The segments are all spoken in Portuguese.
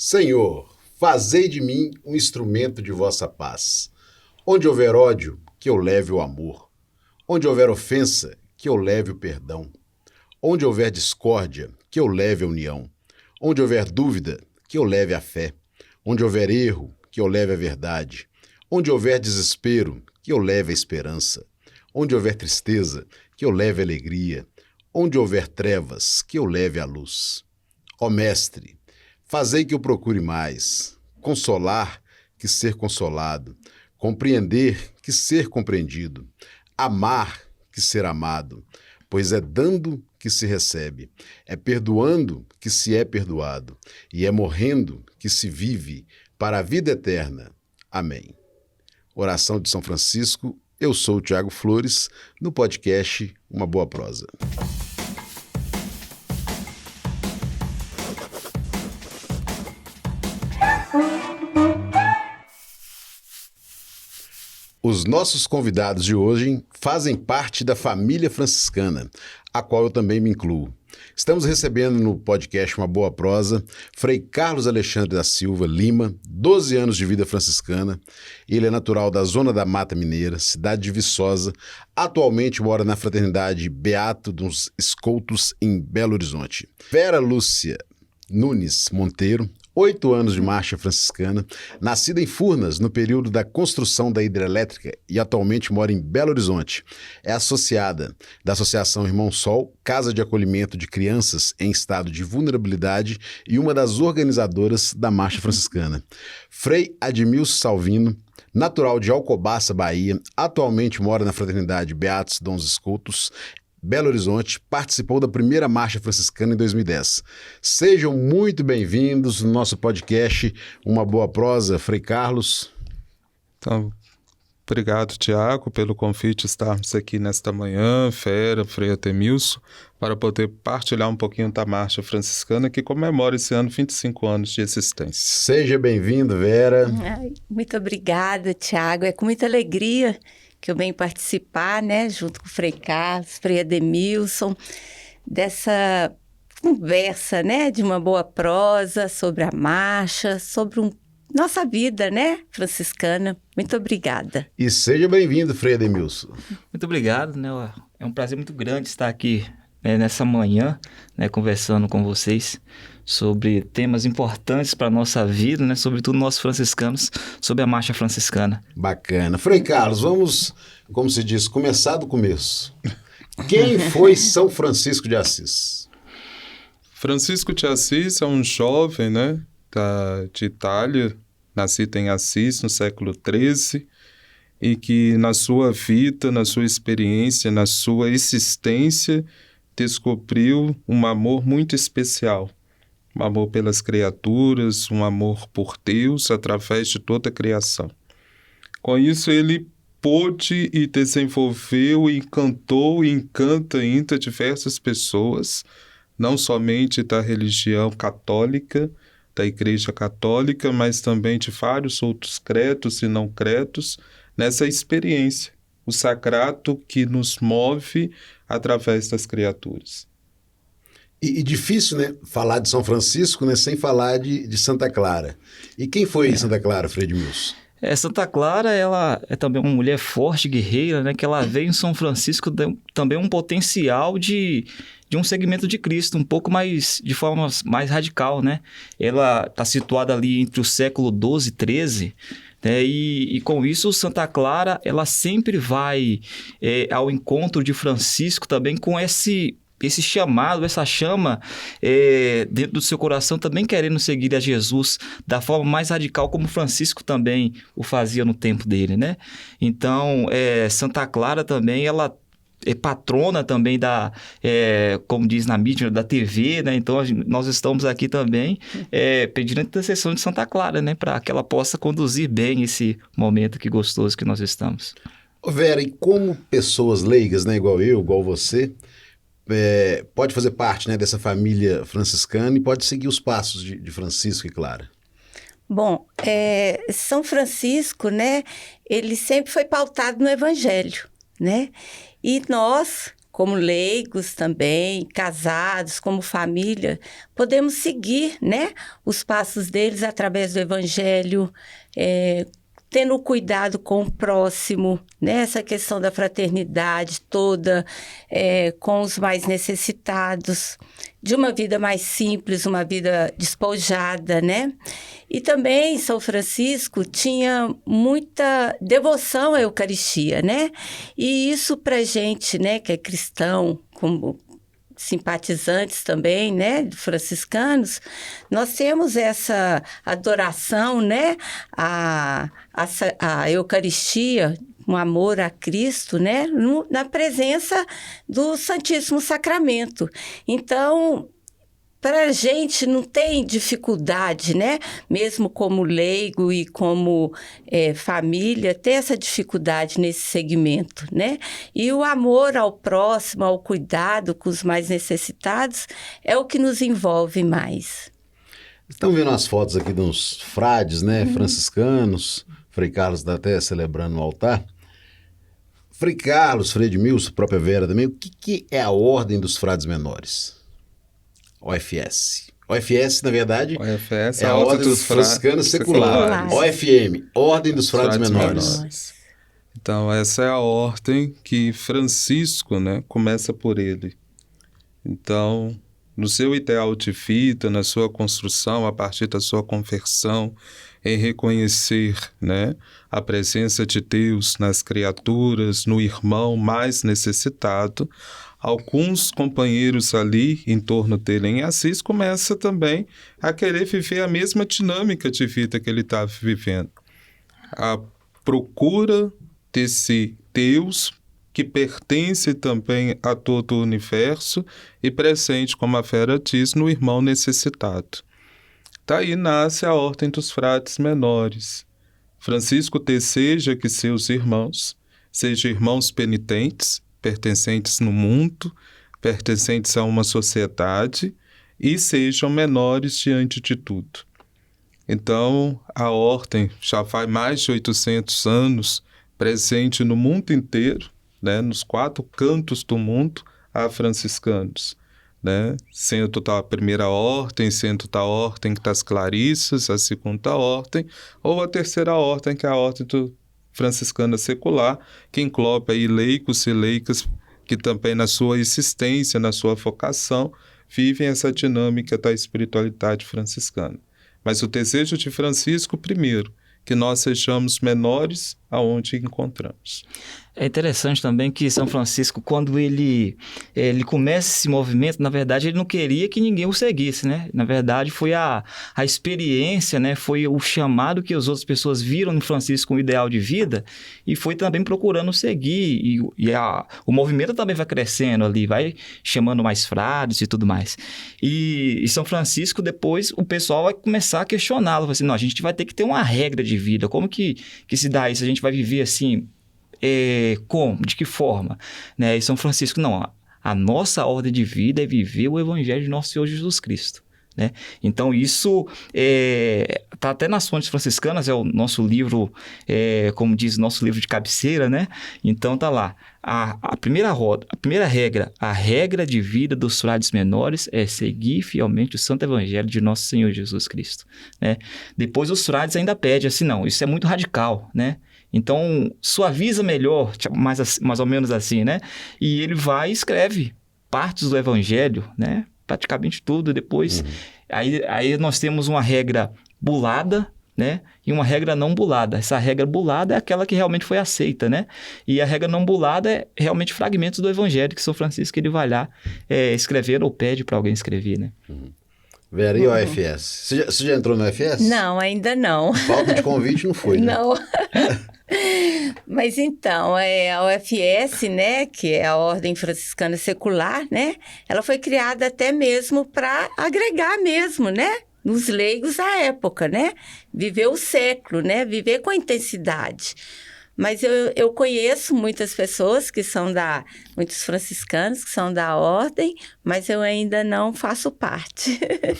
Senhor, fazei de mim um instrumento de vossa paz. Onde houver ódio, que eu leve o amor. Onde houver ofensa, que eu leve o perdão. Onde houver discórdia, que eu leve a união. Onde houver dúvida, que eu leve a fé. Onde houver erro, que eu leve a verdade. Onde houver desespero, que eu leve a esperança. Onde houver tristeza, que eu leve a alegria. Onde houver trevas, que eu leve a luz. Ó Mestre, fazei que eu procure mais, consolar que ser consolado, compreender que ser compreendido, amar que ser amado, pois é dando que se recebe, é perdoando que se é perdoado, e é morrendo que se vive para a vida eterna. Amém. Oração de São Francisco, eu sou o Tiago Flores, no podcast Uma Boa Prosa. Os nossos convidados de hoje fazem parte da família franciscana, a qual eu também me incluo. Estamos recebendo no podcast Uma Boa Prosa Frei Carlos Alexandre da Silva Lima, 12 anos de vida franciscana. Ele é natural da Zona da Mata Mineira, cidade de Viçosa. Atualmente mora na Fraternidade Beato dos Escoltos, em Belo Horizonte. Vera Lúcia Nunes Monteiro, 8 anos de marcha franciscana, nascida em Furnas no período da construção da hidrelétrica e atualmente mora em Belo Horizonte. É associada da Associação Irmão Sol, Casa de Acolhimento de Crianças em Estado de Vulnerabilidade e uma das organizadoras da marcha franciscana. Frei Admilson Salvino, natural de Alcobaça, Bahia, atualmente mora na Fraternidade Beatos Dons Escoltos, Belo Horizonte, participou da primeira marcha franciscana em 2010. Sejam muito bem-vindos no nosso podcast Uma Boa Prosa, Frei Carlos. Então, obrigado, Tiago, pelo convite de estarmos aqui nesta manhã, Frei Admilson, para poder partilhar um pouquinho da marcha franciscana que comemora esse ano 25 anos de existência. Seja bem-vindo, Vera. Muito obrigada, Tiago. É com muita alegria que eu venho participar, né, junto com o Frei Carlos, Frei Admilson, dessa conversa, né, de uma boa prosa sobre a marcha, sobre nossa vida, né, franciscana. Muito obrigada. E seja bem-vindo, Frei Admilson. Muito obrigado, né, é um prazer muito grande estar aqui, né, nessa manhã, né, conversando com vocês sobre temas importantes para a nossa vida, né? Sobretudo nós franciscanos, sobre a marcha franciscana. Bacana. Frei Carlos, vamos, como se diz, começar do começo. Quem foi São Francisco de Assis? Francisco de Assis é um jovem, né, de Itália, nascido em Assis no século XIII, e que na sua vida, na sua experiência, na sua existência, descobriu um amor muito especial. Um amor pelas criaturas, um amor por Deus através de toda a criação. Com isso, ele pôde e desenvolveu, encantou e encanta ainda diversas pessoas, não somente da religião católica, da Igreja Católica, mas também de vários outros credos e não credos, nessa experiência, o sagrado que nos move através das criaturas. E difícil, né, falar de São Francisco, né, sem falar de Santa Clara. E quem foi Santa Clara, Frei Admilson? Santa Clara, ela é também uma mulher forte, guerreira, né, que ela veio em São Francisco também um potencial de um segmento de Cristo, um pouco mais, de forma mais radical, né? Ela está situada ali entre o século XII e XIII, né? E com isso, Santa Clara, ela sempre vai ao encontro de Francisco também com esse chamado, essa chama dentro do seu coração, também querendo seguir a Jesus da forma mais radical, como Francisco também o fazia no tempo dele, né? Então, Santa Clara também, ela é patrona também como diz na mídia, da TV, né? Então, nós estamos aqui também pedindo a intercessão de Santa Clara, né? Para que ela possa conduzir bem esse momento que gostoso que nós estamos. Ô Vera, e como pessoas leigas, né, igual eu, igual você, pode fazer parte, né, dessa família franciscana e pode seguir os passos de Francisco e Clara? Bom, São Francisco, né, ele sempre foi pautado no Evangelho, né? E nós, como leigos também, casados, como família, podemos seguir, né, os passos deles através do Evangelho, tendo cuidado com o próximo, né? Essa questão da fraternidade toda, com os mais necessitados, de uma vida mais simples, uma vida despojada, né? E também São Francisco tinha muita devoção à Eucaristia, né? E isso para gente, né, que é cristão, como simpatizantes também, né, franciscanos, nós temos essa adoração, né, a Eucaristia, um amor a Cristo, né, na presença do Santíssimo Sacramento. Então, para a gente não tem dificuldade, né? Mesmo como leigo e como família, ter essa dificuldade nesse segmento, né? E o amor ao próximo, ao cuidado com os mais necessitados, é o que nos envolve mais. Estão vendo as fotos aqui de uns frades, né? Franciscanos. Frei Carlos está até celebrando no altar. Frei Carlos, Frei Edmilson, própria Vera também. O que é a Ordem dos Frades Menores? OFS. OFS, na verdade, OFS, é a Ordem dos Franciscanos Seculares. OFM, Ordem dos Frades Menores. Então, essa é a ordem que Francisco, né, começa por ele. Então, no seu ideal de vida, na sua construção, a partir da sua conversão, em reconhecer, né, a presença de Deus nas criaturas, no irmão mais necessitado, alguns companheiros ali em torno dele em Assis começam também a querer viver a mesma dinâmica de vida que ele estava vivendo. A procura desse Deus que pertence também a todo o universo e presente, como a Vera diz, no irmão necessitado. Daí nasce a Ordem dos Frades Menores. Francisco deseja que seus irmãos sejam irmãos penitentes, pertencentes no mundo, pertencentes a uma sociedade e sejam menores diante de tudo. Então, a ordem já faz mais de 800 anos presente no mundo inteiro, né, nos 4 cantos do mundo, há franciscanos, né, sendo da primeira ordem, sendo da ordem das Clarissas, a segunda ordem, ou a terceira ordem, que é a ordem do franciscana secular, que engloba aí leigos e leicas que também na sua existência, na sua vocação, vivem essa dinâmica da espiritualidade franciscana. Mas o desejo de Francisco, primeiro, que nós sejamos menores aonde encontramos. É interessante também que São Francisco, quando ele começa esse movimento, na verdade, ele não queria que ninguém o seguisse, né? Na verdade, foi a experiência, né? Foi o chamado que as outras pessoas viram no Francisco um ideal de vida e foi também procurando seguir. O movimento também vai crescendo ali, vai chamando mais frades e tudo mais. E São Francisco, depois, o pessoal vai começar a questioná-lo. Vai assim, não, a gente vai ter que ter uma regra de vida. Como que se dá isso? A gente vai viver assim... como? De que forma? Né? E São Francisco, não, a nossa ordem de vida é viver o Evangelho de nosso Senhor Jesus Cristo. Né? Então isso está até nas fontes franciscanas, é o nosso livro, como diz, nosso livro de cabeceira, né? Então está lá, a primeira regra, a regra de vida dos frades menores é seguir fielmente o Santo Evangelho de nosso Senhor Jesus Cristo. Né? Depois os frades ainda pedem assim, não, isso é muito radical, né? Então, suaviza melhor, mais ou menos assim, né? E ele vai e escreve partes do Evangelho, né? Praticamente tudo. Depois, aí nós temos uma regra bulada, né? E uma regra não bulada. Essa regra bulada é aquela que realmente foi aceita, né? E a regra não bulada é realmente fragmentos do Evangelho que São Francisco ele vai lá escrever ou pede para alguém escrever, né? Vera, e o OFS? Você já entrou no OFS? Não, ainda não. Falta de convite não foi, né? Não. Mas então, a OFS, né, que é a Ordem Franciscana Secular, né, ela foi criada até mesmo para agregar mesmo, né, nos leigos da época, né, viver o século, né, viver com intensidade. Mas eu conheço muitas pessoas que são muitos franciscanos que são da ordem, mas eu ainda não faço parte.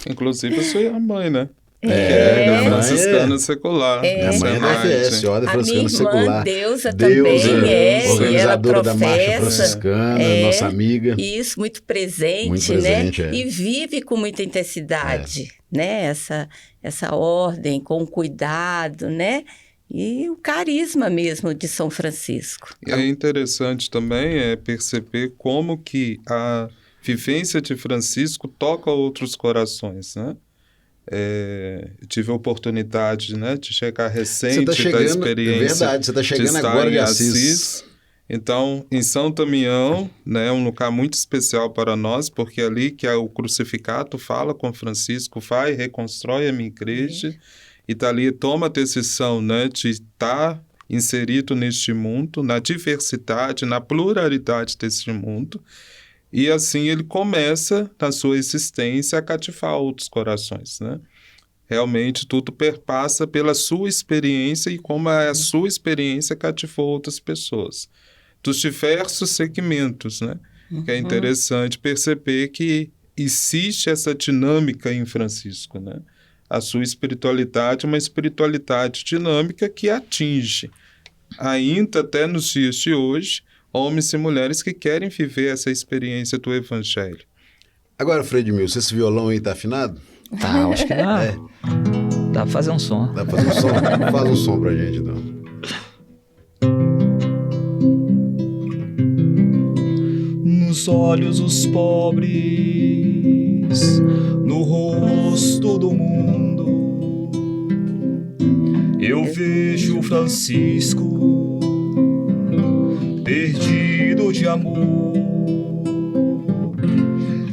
Inclusive, eu sou a mãe, né? É franciscana secular. Minha mãe é da FS, Ordem A minha Franciscana irmã, Secular. Deusa Deusa, também organizadora da Marcha professa, Franciscana, nossa amiga. Isso, muito presente, Muito presente, né? E vive com muita intensidade, né? Essa ordem, com cuidado, né? E o carisma mesmo de São Francisco. E é interessante também perceber como que a vivência de Francisco toca outros corações, né? Tive a oportunidade, né, de chegar recente da experiência verdade, você está chegando de estar agora em de Assis. Então, em São Damião, né, um lugar muito especial para nós, porque ali que o crucificado fala com Francisco, vai, reconstrói a minha igreja, e dali toma a decisão, né, de estar inserido neste mundo, na diversidade, na pluralidade deste mundo. E assim ele começa, na sua existência, a cativar outros corações, né? Realmente tudo perpassa pela sua experiência e como a sua experiência cativou outras pessoas. Dos diversos segmentos, né? Que é interessante perceber que existe essa dinâmica em Francisco, né? A sua espiritualidade é uma espiritualidade dinâmica que atinge, ainda até nos dias de hoje, homens e mulheres que querem viver essa experiência do Evangelho. Agora, Frei Edmilson, esse violão aí tá afinado? Tá, acho que dá. Dá pra fazer um som. Dá pra fazer um som? Faz um som pra gente, então. Nos olhos os pobres, no rosto do mundo, eu vejo Francisco perdido de amor.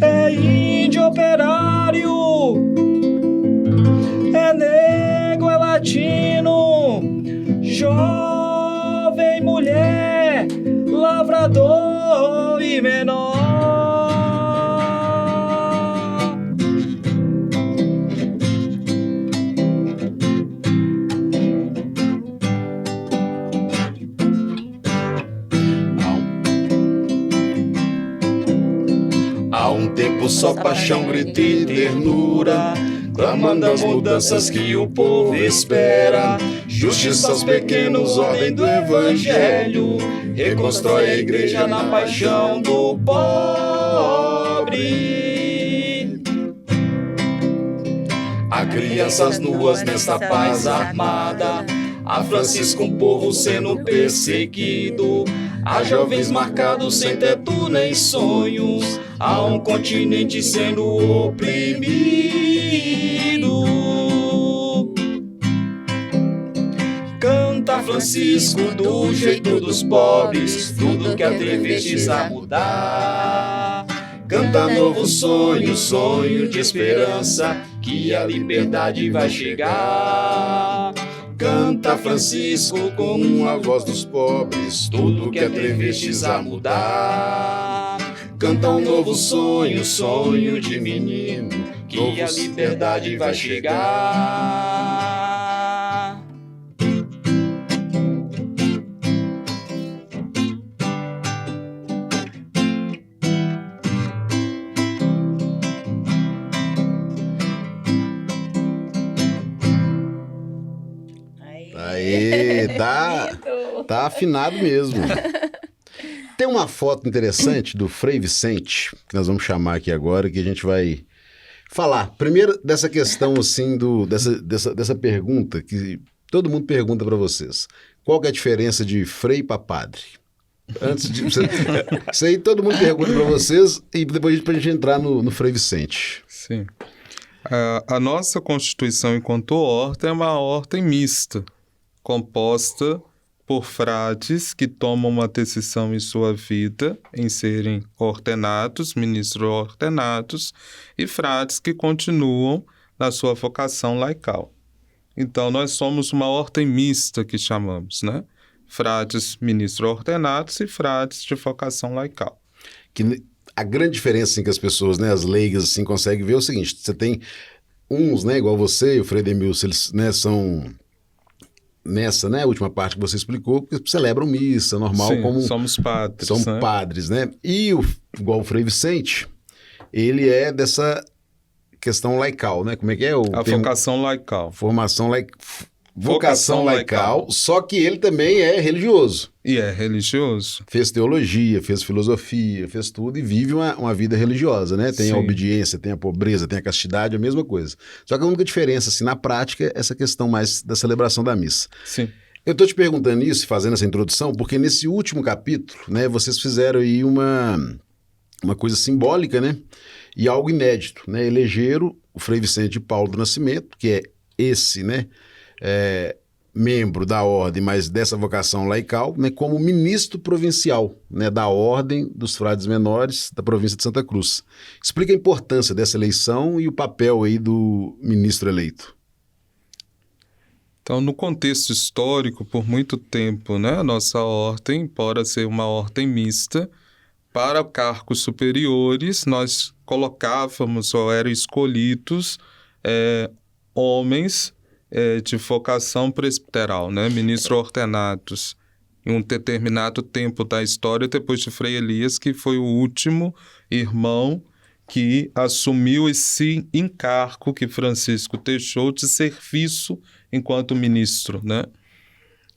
É índio operário, é negro, é latino, jovem, mulher, lavrador e menor. Há um tempo só paixão, grito e ternura, clamando as mudanças que o povo espera. Justiça aos pequenos, ordem do Evangelho, reconstrói a igreja na paixão do pobre. Há crianças nuas nesta paz armada, há Francisco um povo sendo perseguido, há jovens marcados sem teto nem sonhos, há um continente sendo oprimido. Canta Francisco do jeito dos pobres, tudo que atrevestes a mudar. Canta novo sonho, sonho de esperança, que a liberdade vai chegar. Canta Francisco com a voz dos pobres, tudo que atrevestes a mudar. Canta um novo sonho, sonho de menino, que a liberdade vai chegar. Aí, tá afinado mesmo. Tem uma foto interessante do Frei Vicente, que nós vamos chamar aqui agora, que a gente vai falar. Primeiro, dessa questão, assim, dessa pergunta, que todo mundo pergunta para vocês. Qual que é a diferença de frei para padre? Antes de... Isso aí todo mundo pergunta para vocês, e depois pra gente entrar no Frei Vicente. Sim. A nossa Constituição enquanto ordem é uma ordem mista, composta por frades que tomam uma decisão em sua vida em serem ordenados, ministros ordenados, e frades que continuam na sua vocação laical. Então, nós somos uma ordem mista que chamamos, né? Frades, ministros ordenados e frades de vocação laical. Que a grande diferença assim, que as pessoas, né, as leigas, assim, conseguem ver é o seguinte: você tem uns, né, igual você e o Frei Edmilson, eles, né, são... Nessa, né, última parte que você explicou, porque celebram missa, normal. Sim, como somos padres. São padres, né? E igual o Frei Vicente, ele é dessa questão laical, né? Como é que é o A termo? vocação laical. Vocação laical, só que ele também é religioso. E é religioso. Fez teologia, fez filosofia, fez tudo e vive uma vida religiosa, né? Tem a Sim. obediência, tem a pobreza, tem a castidade, a mesma coisa. Só que a única diferença, assim, na prática, é essa questão mais da celebração da missa. Sim. Eu estou te perguntando isso, fazendo essa introdução, porque nesse último capítulo, né, vocês fizeram aí uma coisa simbólica, né? E algo inédito, né? Elegeram o Frei Vicente de Paulo do Nascimento, que é esse, né? Membro da ordem, mas dessa vocação laical, né, como ministro provincial, né, da Ordem dos Frades Menores da província de Santa Cruz. Explica a importância dessa eleição e o papel aí do ministro eleito. Então, no contexto histórico, por muito tempo, né, a nossa ordem, embora ser uma ordem mista, para cargos superiores, nós colocávamos ou eram escolhidos homens de vocação presbiteral, né? Ministros ordenados em um determinado tempo da história, depois de Frei Elias, que foi o último irmão que assumiu esse encargo que Francisco deixou de serviço enquanto ministro, né?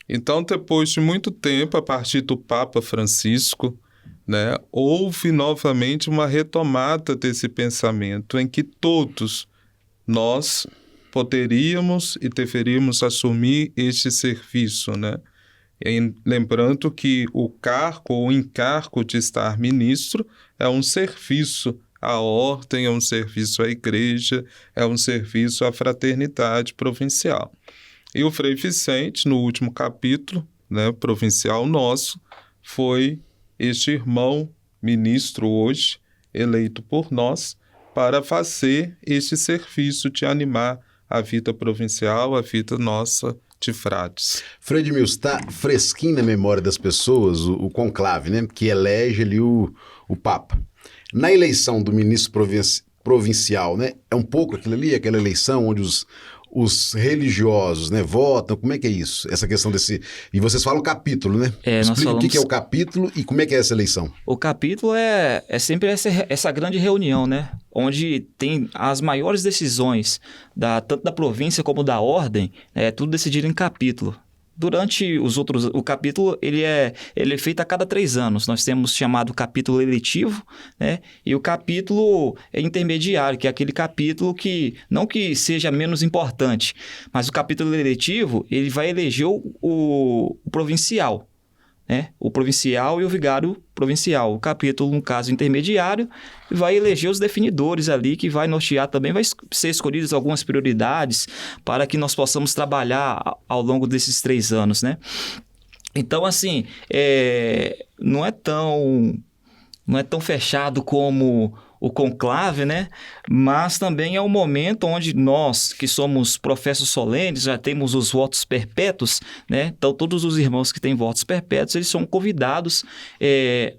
Então, depois de muito tempo, a partir do Papa Francisco, né, houve novamente uma retomada desse pensamento em que todos nós poderíamos e deveríamos assumir este serviço, né? E lembrando que o cargo ou encargo de estar ministro é um serviço à ordem, é um serviço à igreja, é um serviço à fraternidade provincial. E o Frei Vicente, no último capítulo, né, provincial nosso, foi este irmão ministro hoje, eleito por nós, para fazer este serviço de animar a vida provincial, a vida nossa de frades. Frei Edmilson, está fresquinho na memória das pessoas o conclave, né, que elege ali o Papa. Na eleição do ministro provincial, né, é um pouco aquilo ali, aquela eleição onde os religiosos, né, votam, como é que é isso? Essa questão desse... E vocês falam capítulo, né? Explica o que é o capítulo e como é que é essa eleição. O capítulo é sempre essa grande reunião, né? Onde tem as maiores decisões, tanto da província como da ordem, tudo decidido em capítulo. Durante o capítulo, ele é feito a cada 3 anos. Nós temos chamado capítulo eletivo, né? E o capítulo intermediário, que é aquele capítulo que, não que seja menos importante, mas o capítulo eletivo, ele vai eleger o provincial, né? O provincial e o vigário provincial. O capítulo, no caso intermediário, vai eleger os definidores ali, que vai nortear também, vai ser escolhidas algumas prioridades para que nós possamos trabalhar ao longo desses 3 anos, né? Então, assim, não é tão fechado como o conclave, né? Mas também é um momento onde nós, que somos professos solenes, já temos os votos perpétuos, né? Então, todos os irmãos que têm votos perpétuos, eles são convidados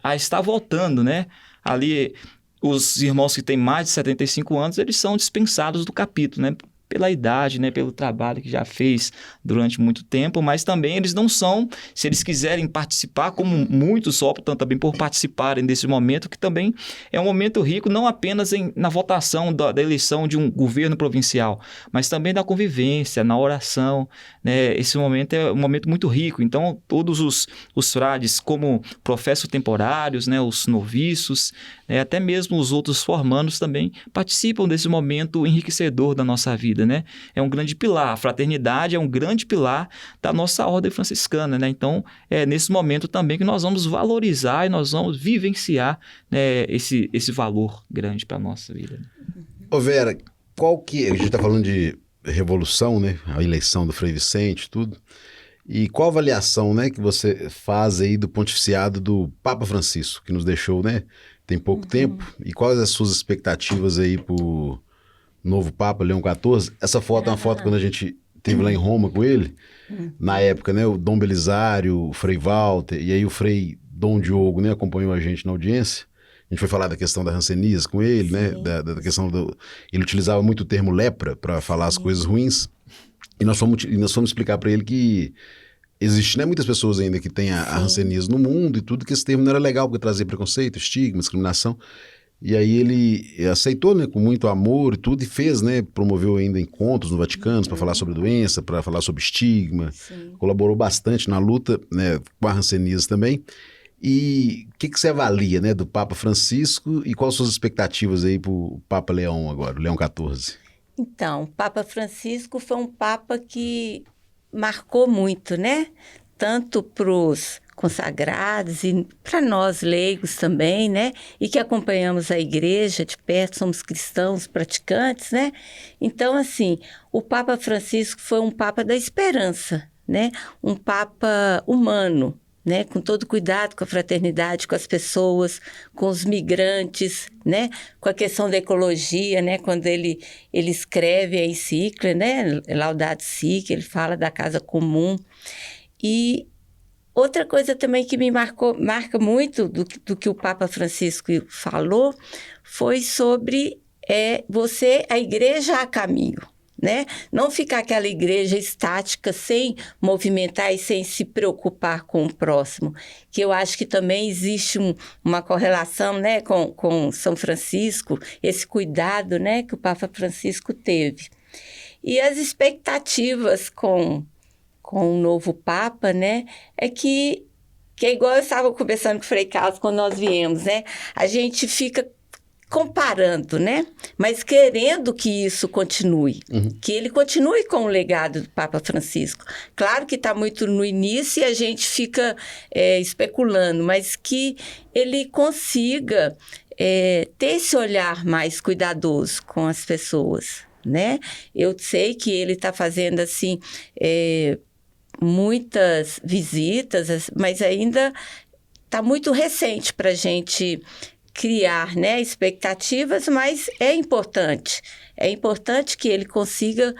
a estar votando, né? Ali, os irmãos que têm mais de 75 anos, eles são dispensados do capítulo, né? Pela idade, né, pelo trabalho que já fez durante muito tempo, mas também eles não são, se eles quiserem participar, como muitos optam também por participarem desse momento, que também é um momento rico, não apenas na votação da eleição de um governo provincial, mas também da convivência, na oração, né? Esse momento é um momento muito rico. Então, todos os frades, como professos temporários, né, os noviços, né, até mesmo os outros formandos também participam desse momento enriquecedor da nossa vida, né? É um grande pilar, a fraternidade é um grande pilar da nossa ordem franciscana, né? Então, é nesse momento também que nós vamos valorizar e nós vamos vivenciar, né, esse valor grande para a nossa vida. Ô Vera, a gente está falando de revolução, né? A eleição do Frei Vicente, tudo. E qual a avaliação, né, que você faz aí do pontificiado do Papa Francisco, que nos deixou, né, tem pouco tempo? E quais as suas expectativas aí pro novo Papa, Leão XIV? Essa foto é uma foto quando a gente esteve lá em Roma com ele, na época, né, o Dom Belisário, o Frei Walter, e aí o Frei Dom Diogo, né, acompanhou a gente na audiência. A gente foi falar da questão da hanseníase com ele, né, da questão ele utilizava muito o termo lepra para falar as coisas ruins, e nós fomos explicar para ele que existe, né, muitas pessoas ainda que têm a hanseníase no mundo e tudo, que esse termo não era legal porque trazia preconceito, estigma, discriminação. E aí ele aceitou, né, com muito amor e tudo, e fez, né, promoveu ainda encontros no Vaticano para falar sobre doença, para falar sobre estigma, Sim. colaborou bastante na luta, né, com a hanseníase também. E o que você avalia, né, do Papa Francisco e quais suas expectativas aí para o Papa Leão agora, Leão XIV? Então, o Papa Francisco foi um Papa que marcou muito, né? Tanto para os consagrados e para nós leigos também, né? E que acompanhamos a igreja de perto, somos cristãos praticantes, né? Então, assim, o Papa Francisco foi um Papa da esperança, né? Um Papa humano, né? Com todo cuidado com a fraternidade, com as pessoas, com os migrantes, né? Com a questão da ecologia, né? Quando ele escreve a encíclica, né? Laudato Si, que ele fala da casa comum. E outra coisa também que me marca muito do que o Papa Francisco falou foi sobre a igreja a caminho, né? Não ficar aquela igreja estática, sem movimentar e sem se preocupar com o próximo, que eu acho que também existe uma correlação, né, com São Francisco, esse cuidado, né, que o Papa Francisco teve. E as expectativas com o novo Papa, né, que é igual eu estava conversando com o Frei Carlos quando nós viemos, né? A gente fica comparando, né? Mas querendo que isso continue, que ele continue com o legado do Papa Francisco. Claro que está muito no início e a gente fica especulando, mas que ele consiga ter esse olhar mais cuidadoso com as pessoas, né? Eu sei que ele está fazendo, assim, muitas visitas, mas ainda está muito recente para a gente criar, né, expectativas, mas é importante que ele consiga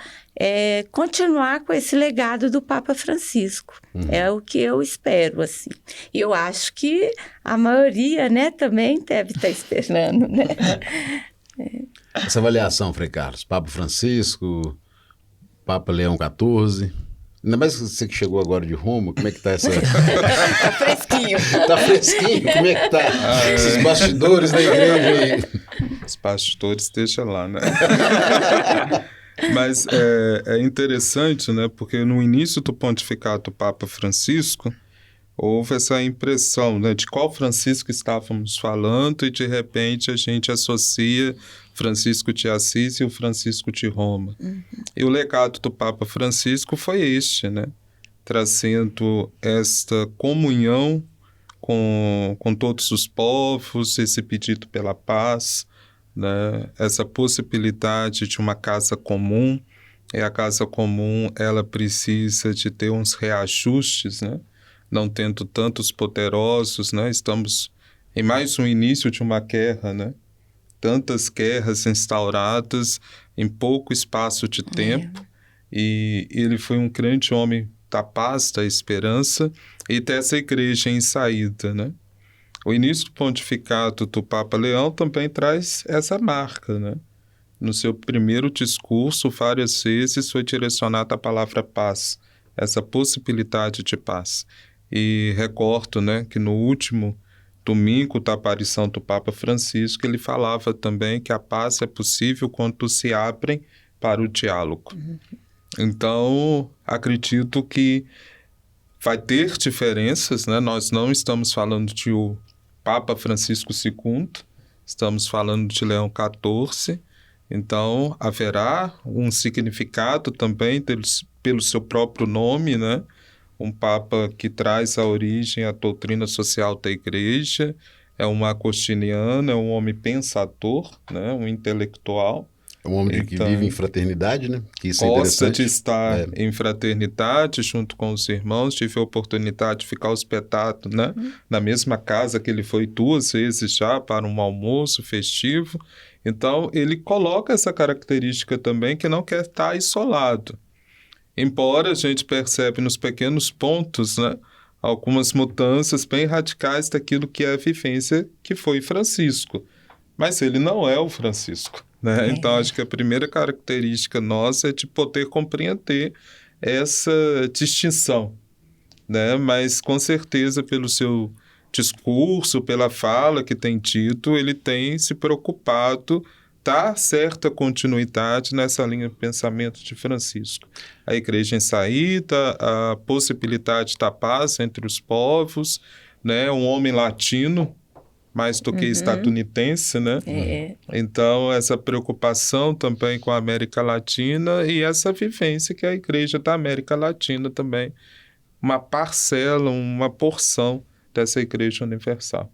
continuar com esse legado do Papa Francisco. É o que eu espero, assim. E eu acho que a maioria, né, também deve estar esperando, né? Essa avaliação, Frei Carlos, Papa Francisco, Papa Leão XIV... Ainda mais você que chegou agora de Roma, como é que tá essa... Tá fresquinho. Tá fresquinho? Como é que tá esses bastidores da igreja aí? Os pastores deixa lá, né? Mas é interessante, né? Porque no início do pontificado do Papa Francisco, houve essa impressão, né, de qual Francisco estávamos falando e, de repente, a gente associa Francisco de Assis e o Francisco de Roma. E o legado do Papa Francisco foi este, né? Trazendo esta comunhão com todos os povos, esse pedido pela paz, né? Essa possibilidade de uma casa comum. E a casa comum, ela precisa de ter uns reajustes, né? Não tendo tantos poderosos, né? Estamos em mais um início de uma guerra, né? Tantas guerras instauradas em pouco espaço de tempo. E ele foi um grande homem da paz, da esperança e dessa igreja em saída, né? O início do pontificado do Papa Leão também traz essa marca, né? No seu primeiro discurso, várias vezes foi direcionada a palavra paz, essa possibilidade de paz. E recordo, né, que no último domingo da aparição do Papa Francisco, ele falava também que a paz é possível quando se abrem para o diálogo. Então, acredito que vai ter diferenças, né? Nós não estamos falando de o Papa Francisco II, estamos falando de Leão XIV, então haverá um significado também pelo seu próprio nome, né? Um Papa que traz à origem a doutrina social da Igreja, é um agostiniano, é um homem pensador, né? Um intelectual. É um homem que vive em fraternidade, né? Que isso gosta é de estar em fraternidade junto com os irmãos. Tive a oportunidade de ficar hospedado, né? Na mesma casa que ele foi 2 vezes já para um almoço festivo. Então, ele coloca essa característica também que não quer estar isolado. Embora a gente percebe nos pequenos pontos, né, algumas mudanças bem radicais daquilo que é a vivência que foi Francisco. Mas ele não é o Francisco, né? Então, acho que a primeira característica nossa é de poder compreender essa distinção, né? Mas, com certeza, pelo seu discurso, pela fala que tem tido, ele tem se preocupado dar certa continuidade nessa linha de pensamento de Francisco. A igreja em saída, a possibilidade da paz entre os povos, né? Um homem latino, mais do que estadunidense, né? Então, essa preocupação também com a América Latina e essa vivência que a igreja da América Latina também, uma parcela, uma porção dessa igreja universal.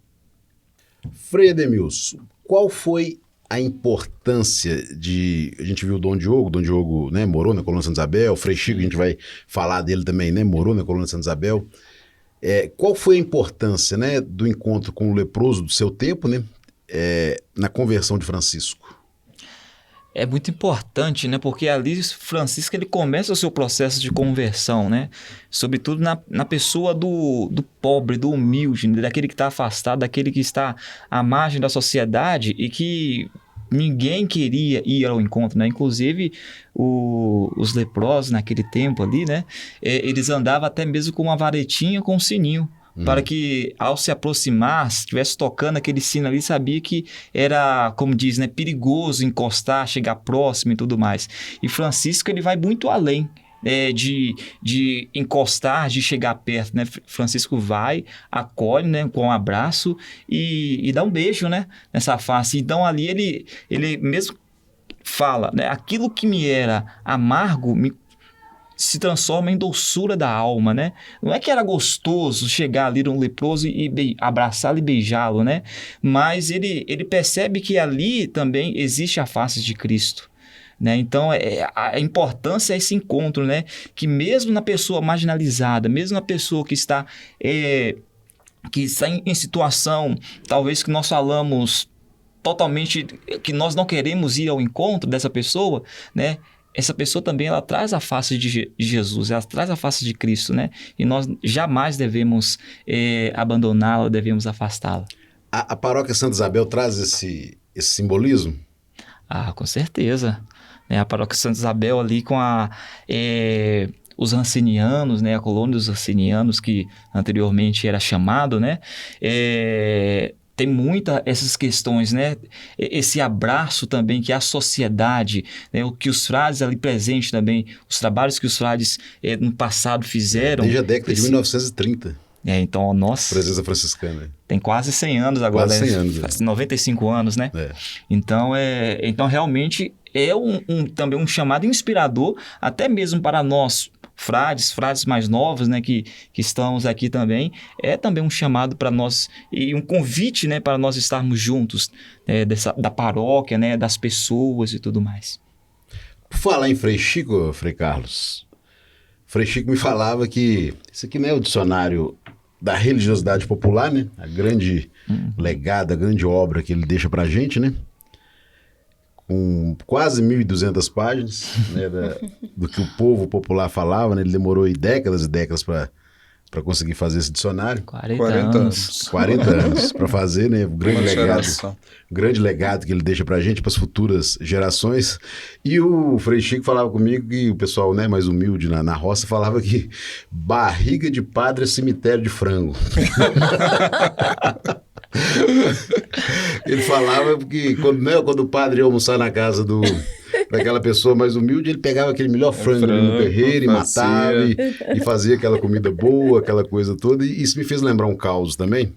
Frei Edemilson, qual foi a importância de... A gente viu o Dom Diogo, né, morou na Colônia Santa Isabel, o Frei Chico, a gente vai falar dele também, né, morou na Colônia Santa Isabel. Qual foi a importância, né, do encontro com o leproso do seu tempo, né, na conversão de Francisco? É muito importante, né? Porque ali Francisco ele começa o seu processo de conversão, né? Sobretudo na pessoa do pobre, do humilde, daquele que está afastado, daquele que está à margem da sociedade e que ninguém queria ir ao encontro, né? Inclusive os leprosos naquele tempo ali, né? Eles andavam até mesmo com uma varetinha com um sininho. Para que, ao se aproximar, se estivesse tocando aquele sino ali, sabia que era, como diz, né, perigoso encostar, chegar próximo e tudo mais. E Francisco, ele vai muito além de encostar, de chegar perto, né? Francisco vai, acolhe, né, com um abraço e dá um beijo, né, nessa face. Então, ali ele mesmo fala, né, aquilo que me era amargo se transforma em doçura da alma, né? Não é que era gostoso chegar ali num leproso e abraçá-lo e beijá-lo, né? Mas ele percebe que ali também existe a face de Cristo, né? Então, a importância é esse encontro, né? Que mesmo na pessoa marginalizada, mesmo na pessoa que está em situação, talvez que nós falamos totalmente, que nós não queremos ir ao encontro dessa pessoa, né? Essa pessoa também, ela traz a face de Jesus, ela traz a face de Cristo, né? E nós jamais devemos abandoná-la, devemos afastá-la. A paróquia Santa Isabel traz esse simbolismo? Ah, com certeza. A paróquia Santa Isabel ali com os Ancinianos, né? A colônia dos Ancinianos, que anteriormente era chamado, né? Tem muitas essas questões, né? Esse abraço também que a sociedade, né? O que os frades ali presentes também, os trabalhos que os frades no passado fizeram. Desde a década de 1930. Então, nossa... Presença franciscana. Tem quase 100 anos agora. Quase 100 anos. Faz 95 anos, né? Então, realmente é também um chamado inspirador, até mesmo para nós, frades mais novos, né, que estamos aqui também, é também um chamado para nós e um convite, né, para nós estarmos juntos, da paróquia, né, das pessoas e tudo mais. Por falar em Frei Chico, Frei Carlos, Frei Chico me falava que isso aqui não é o dicionário da religiosidade popular, né, a grande legado, a grande obra que ele deixa para a gente, né, com quase 1.200 páginas, né, do que o povo popular falava, né? Ele demorou décadas e décadas para conseguir fazer esse dicionário. 40 anos. 40 anos para fazer, né? O grande legado que ele deixa para a gente, para as futuras gerações. E o Frei Chico falava comigo que o pessoal, né, mais humilde na roça falava que barriga de padre é cemitério de frango. Ele falava que quando o padre ia almoçar na casa daquela pessoa mais humilde, ele pegava aquele melhor frango no terreiro e matava e fazia aquela comida boa, aquela coisa toda. E isso me fez lembrar um caos também,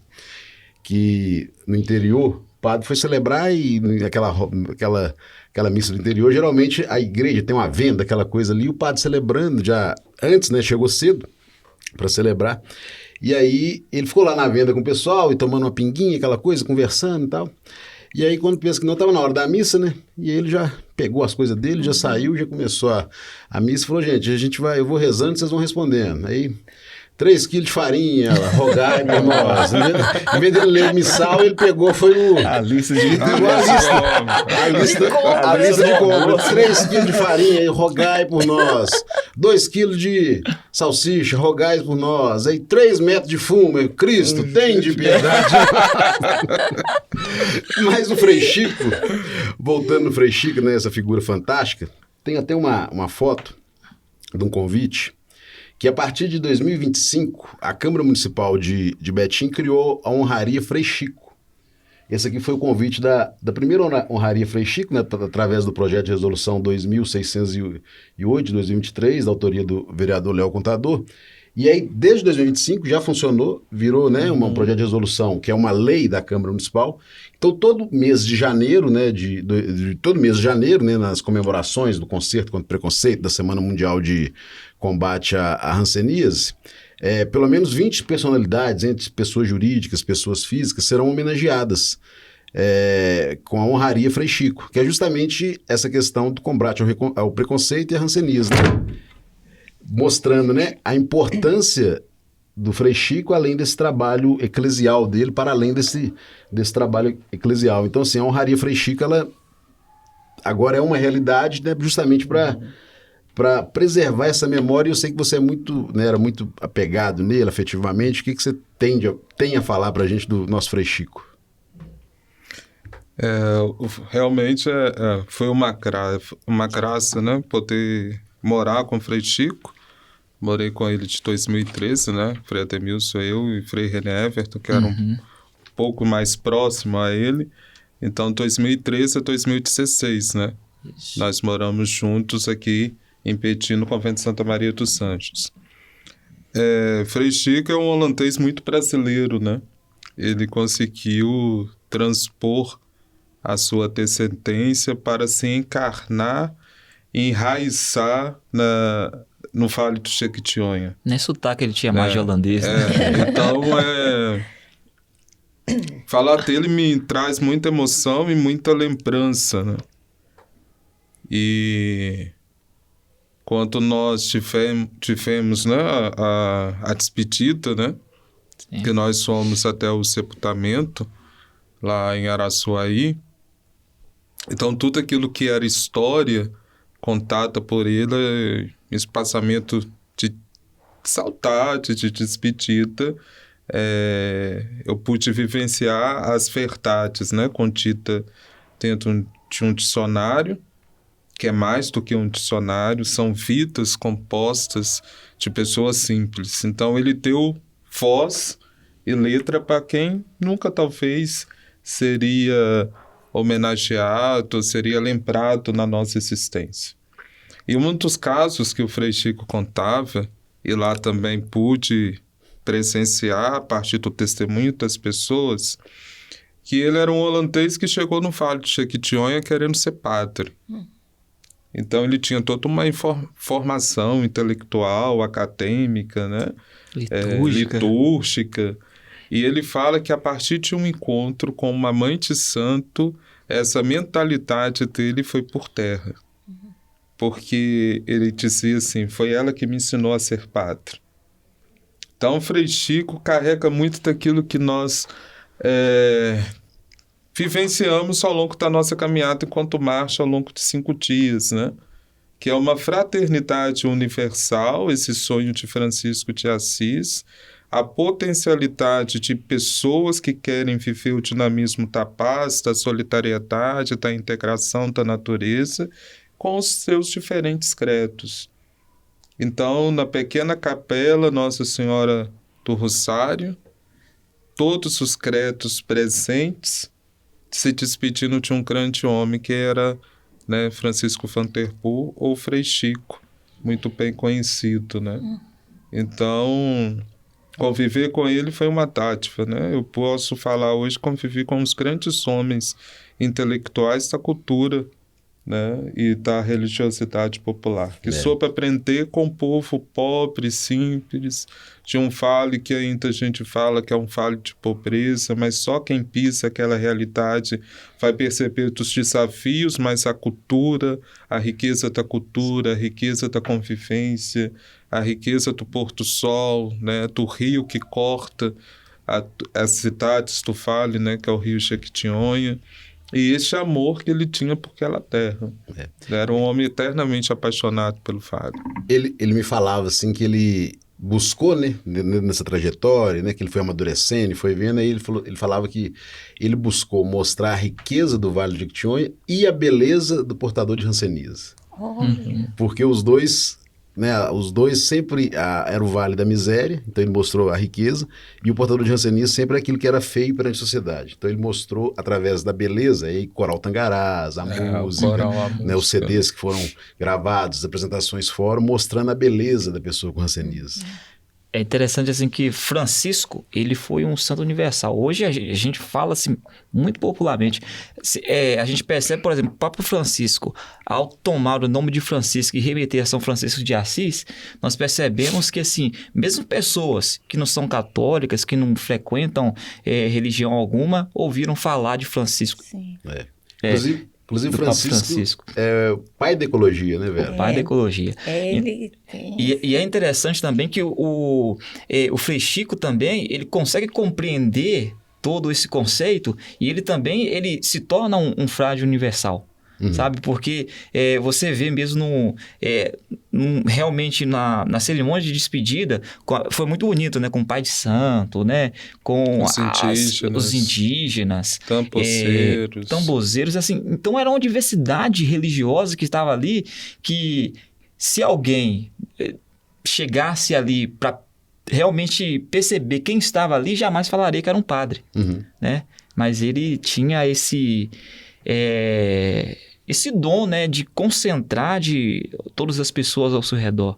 que no interior, o padre foi celebrar e aquela missa do interior, geralmente a igreja tem uma venda, aquela coisa ali, e o padre celebrando já antes, né, chegou cedo para celebrar. E aí ele ficou lá na venda com o pessoal e tomando uma pinguinha, aquela coisa, conversando e tal. E aí quando pensa que não, estava na hora da missa, né? E aí ele já pegou as coisas dele, já saiu, já começou a missa e falou, gente, eu vou rezando, vocês vão respondendo. Aí 3 quilos de farinha, rogai por nós. Em vez dele ler o missal, ele pegou, foi a lista de a lista de compra. 3 quilos de farinha, rogai por nós. 2 quilos de salsicha, rogai por nós. Aí 3 metros de fumo, Cristo, tem de piedade. Mas o Frei Chico, voltando no Frei Chico, né, essa figura fantástica, tem até uma foto de um convite que a partir de 2025, a Câmara Municipal de Betim criou a honraria Frei Chico. Esse aqui foi o convite da primeira honraria Frei Chico, né, através do projeto de resolução 2608 de 2023, da autoria do vereador Léo Contador. E aí, desde 2025, já funcionou, virou, né, um projeto de resolução, que é uma lei da Câmara Municipal. Então, todo mês de janeiro, né, todo mês de janeiro, né, nas comemorações do Concerto contra o Preconceito, da Semana Mundial de Combate à Hanseníase, pelo menos 20 personalidades, entre pessoas jurídicas, pessoas físicas, serão homenageadas com a honraria Frei Chico, que é justamente essa questão do combate ao preconceito e à hanseníase, né? Mostrando, né, a importância do Frei Chico, além desse trabalho eclesial dele, para além desse trabalho eclesial. Então, assim, a honraria Frei Chico, ela agora é uma realidade, né, justamente para preservar essa memória. Eu sei que você é muito, né, era muito apegado nele afetivamente. O que você tem a falar para a gente do nosso Frei Chico? Realmente foi uma graça, né, poder morar com o Frei Chico. Morei com ele de 2013, né? Frei Ademilson, eu e Frei René Everton, que era um pouco mais próximo a ele. Então, 2013 a 2016, né? Isso. Nós moramos juntos aqui em Betim, no Convento de Santa Maria dos Anjos. Frei Chico é um holandês muito brasileiro, né? Ele conseguiu transpor a sua descendência para se encarnar e enraizar no Vale do Jequitinhonha. Nem sotaque ele tinha mais de holandês, né? Então, falar dele me traz muita emoção e muita lembrança, né? E quando nós tivemos, né, a despedida, né? Sim. Que nós fomos até o sepultamento, lá em Araçuaí. Então, tudo aquilo que era história contada por ele, espaçamento de saudade, de despedida, eu pude vivenciar as verdades, né, contida dentro de um dicionário, que é mais do que um dicionário, são vidas compostas de pessoas simples. Então, ele deu voz e letra para quem nunca, talvez, seria homenageado, seria lembrado na nossa existência. E um dos casos que o Frei Chico contava, e lá também pude presenciar a partir do testemunho das pessoas, que ele era um holandês que chegou no Vale do Jequitinhonha querendo ser padre. Então ele tinha toda uma formação intelectual, acadêmica, né? Litúrgica. E ele fala que a partir de um encontro com uma mãe de santo, essa mentalidade dele foi por terra. Porque ele dizia assim, foi ela que me ensinou a ser padre. Então, o Frei Chico carrega muito daquilo que nós vivenciamos ao longo da nossa caminhada enquanto marcha ao longo de 5 dias, né? Que é uma fraternidade universal, esse sonho de Francisco de Assis, a potencialidade de pessoas que querem viver o dinamismo da paz, da solidariedade, da integração da natureza, com os seus diferentes credos. Então, na pequena capela Nossa Senhora do Rosário, todos os credos presentes, se despedindo de um grande homem que era, né, Francisco van der Poel ou Frei Chico, muito bem conhecido, né? Então, conviver com ele foi uma dádiva, né? Eu posso falar hoje, convivi com os grandes homens intelectuais da cultura, né, e da religiosidade popular, que soube aprender com o povo pobre, simples, de um vale que ainda a gente fala que é um vale de pobreza, mas só quem pisa aquela realidade vai perceber dos desafios, mas a cultura, a riqueza da cultura, a riqueza da convivência, a riqueza do pôr do sol, né, do rio que corta as cidades do vale, né, que é o rio Jequitinhonha. E esse amor que ele tinha por aquela terra. Era um homem eternamente apaixonado pelo vale. Ele me falava assim que ele buscou, né, nessa trajetória, né, que ele foi amadurecendo e foi vendo, aí ele falava que ele buscou mostrar a riqueza do Vale do Jequitinhonha e a beleza do portador de hanseníase. Porque os dois né, os dois sempre era o vale da miséria, então ele mostrou a riqueza, e o portador de Jansenismo sempre aquilo que era feio perante a sociedade. Então ele mostrou através da beleza, aí Coral Tangarás, a música, né, os CDs que foram gravados, as apresentações fora, mostrando a beleza da pessoa com Jansenismo. É interessante assim que Francisco, ele foi um santo universal. Hoje a gente fala assim muito popularmente. A gente percebe, por exemplo, o Papa Francisco, ao tomar o nome de Francisco e remeter a São Francisco de Assis, nós percebemos que assim, mesmo pessoas que não são católicas, que não frequentam religião alguma, ouviram falar de Francisco. Sim. Inclusive Francisco é o pai da ecologia, né, velho? O pai da ecologia. Ele tem... E é interessante também que o Frei Chico também, ele consegue compreender todo esse conceito e ele se torna um frade universal. Sabe? Porque você vê mesmo realmente na cerimônia de despedida, foi muito bonito, né? Com o pai de santo, né? Com os indígenas. Tambozeiros, assim. Então era uma diversidade religiosa que estava ali, que se alguém chegasse ali para realmente perceber quem estava ali, jamais falaria que era um padre, né? Mas ele tinha esse dom, né, de concentrar de todas as pessoas ao seu redor.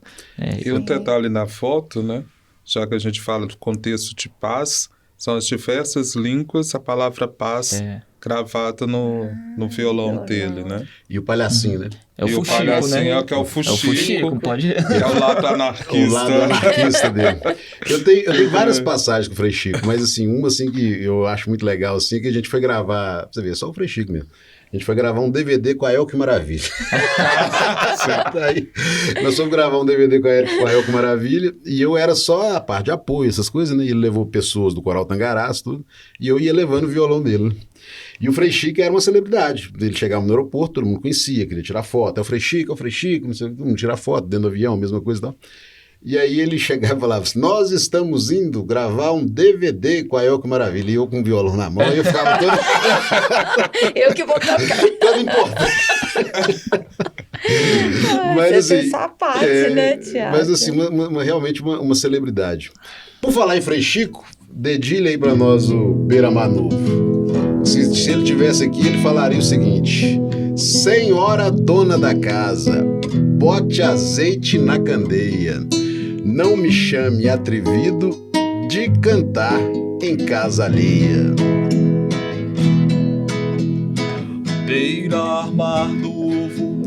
E um detalhe na foto, né, já que a gente fala do contexto de paz, são as diversas línguas, a palavra paz cravada no violão dele, né? E o palhacinho, né? É o Fuxico, né? É o Fuxico, pode... é o lado anarquista. O lado anarquista dele. Eu tenho várias passagens com o Frei Chico, mas assim, uma assim que eu acho muito legal, assim, que a gente foi gravar, você vê, só o Frei Chico mesmo. A gente foi gravar um DVD com a El Que Maravilha. Aí, nós fomos gravar um DVD com a El Que Maravilha e eu era só a parte de apoio, essas coisas, né? E ele levou pessoas do Coral Tangarás, tudo, e eu ia levando o violão dele. E o Frei Chico era uma celebridade. Ele chegava no aeroporto, todo mundo conhecia, queria tirar foto. É o Frei Chico, não sei, todo mundo tirar foto dentro do avião, mesma coisa e tal. E aí ele chegava e falava assim, nós estamos indo gravar um DVD com a El Que Maravilha. E eu com o violão na mão, e eu ficava todo... eu que vou tocar. Todo importante. Mas assim, essa parte, né, Tiago? Mas assim, realmente uma celebridade. Por falar em Frei Chico, dedilha aí pra nós o Beira-Mar Novo. Se ele tivesse aqui, ele falaria o seguinte: Senhora dona da casa, bote azeite na candeia. Não me chame atrevido de cantar em casa alheia. Beira-Mar Novo,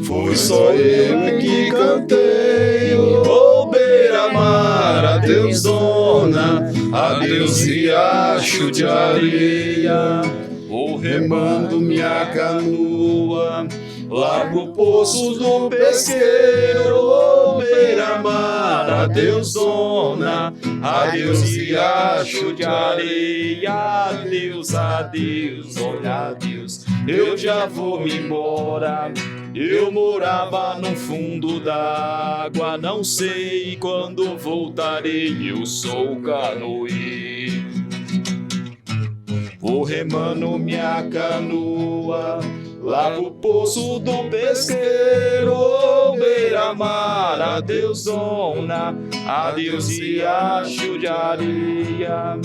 foi só eu que cantei. Oh, beira-mar, adeus dona, adeus riacho de areia. Vou remando minha canoa lá pro poço do pesqueiro. Oh, beira-mar, adeus dona, adeus riacho de areia. Adeus, adeus, olha adeus, eu já vou me embora. Eu morava no fundo d'água, não sei quando voltarei, eu sou canoeiro. Vou remando minha canoa lá pro poço do pesqueiro. Oh, beira-mar, adeus dona, adeus riacho de areia.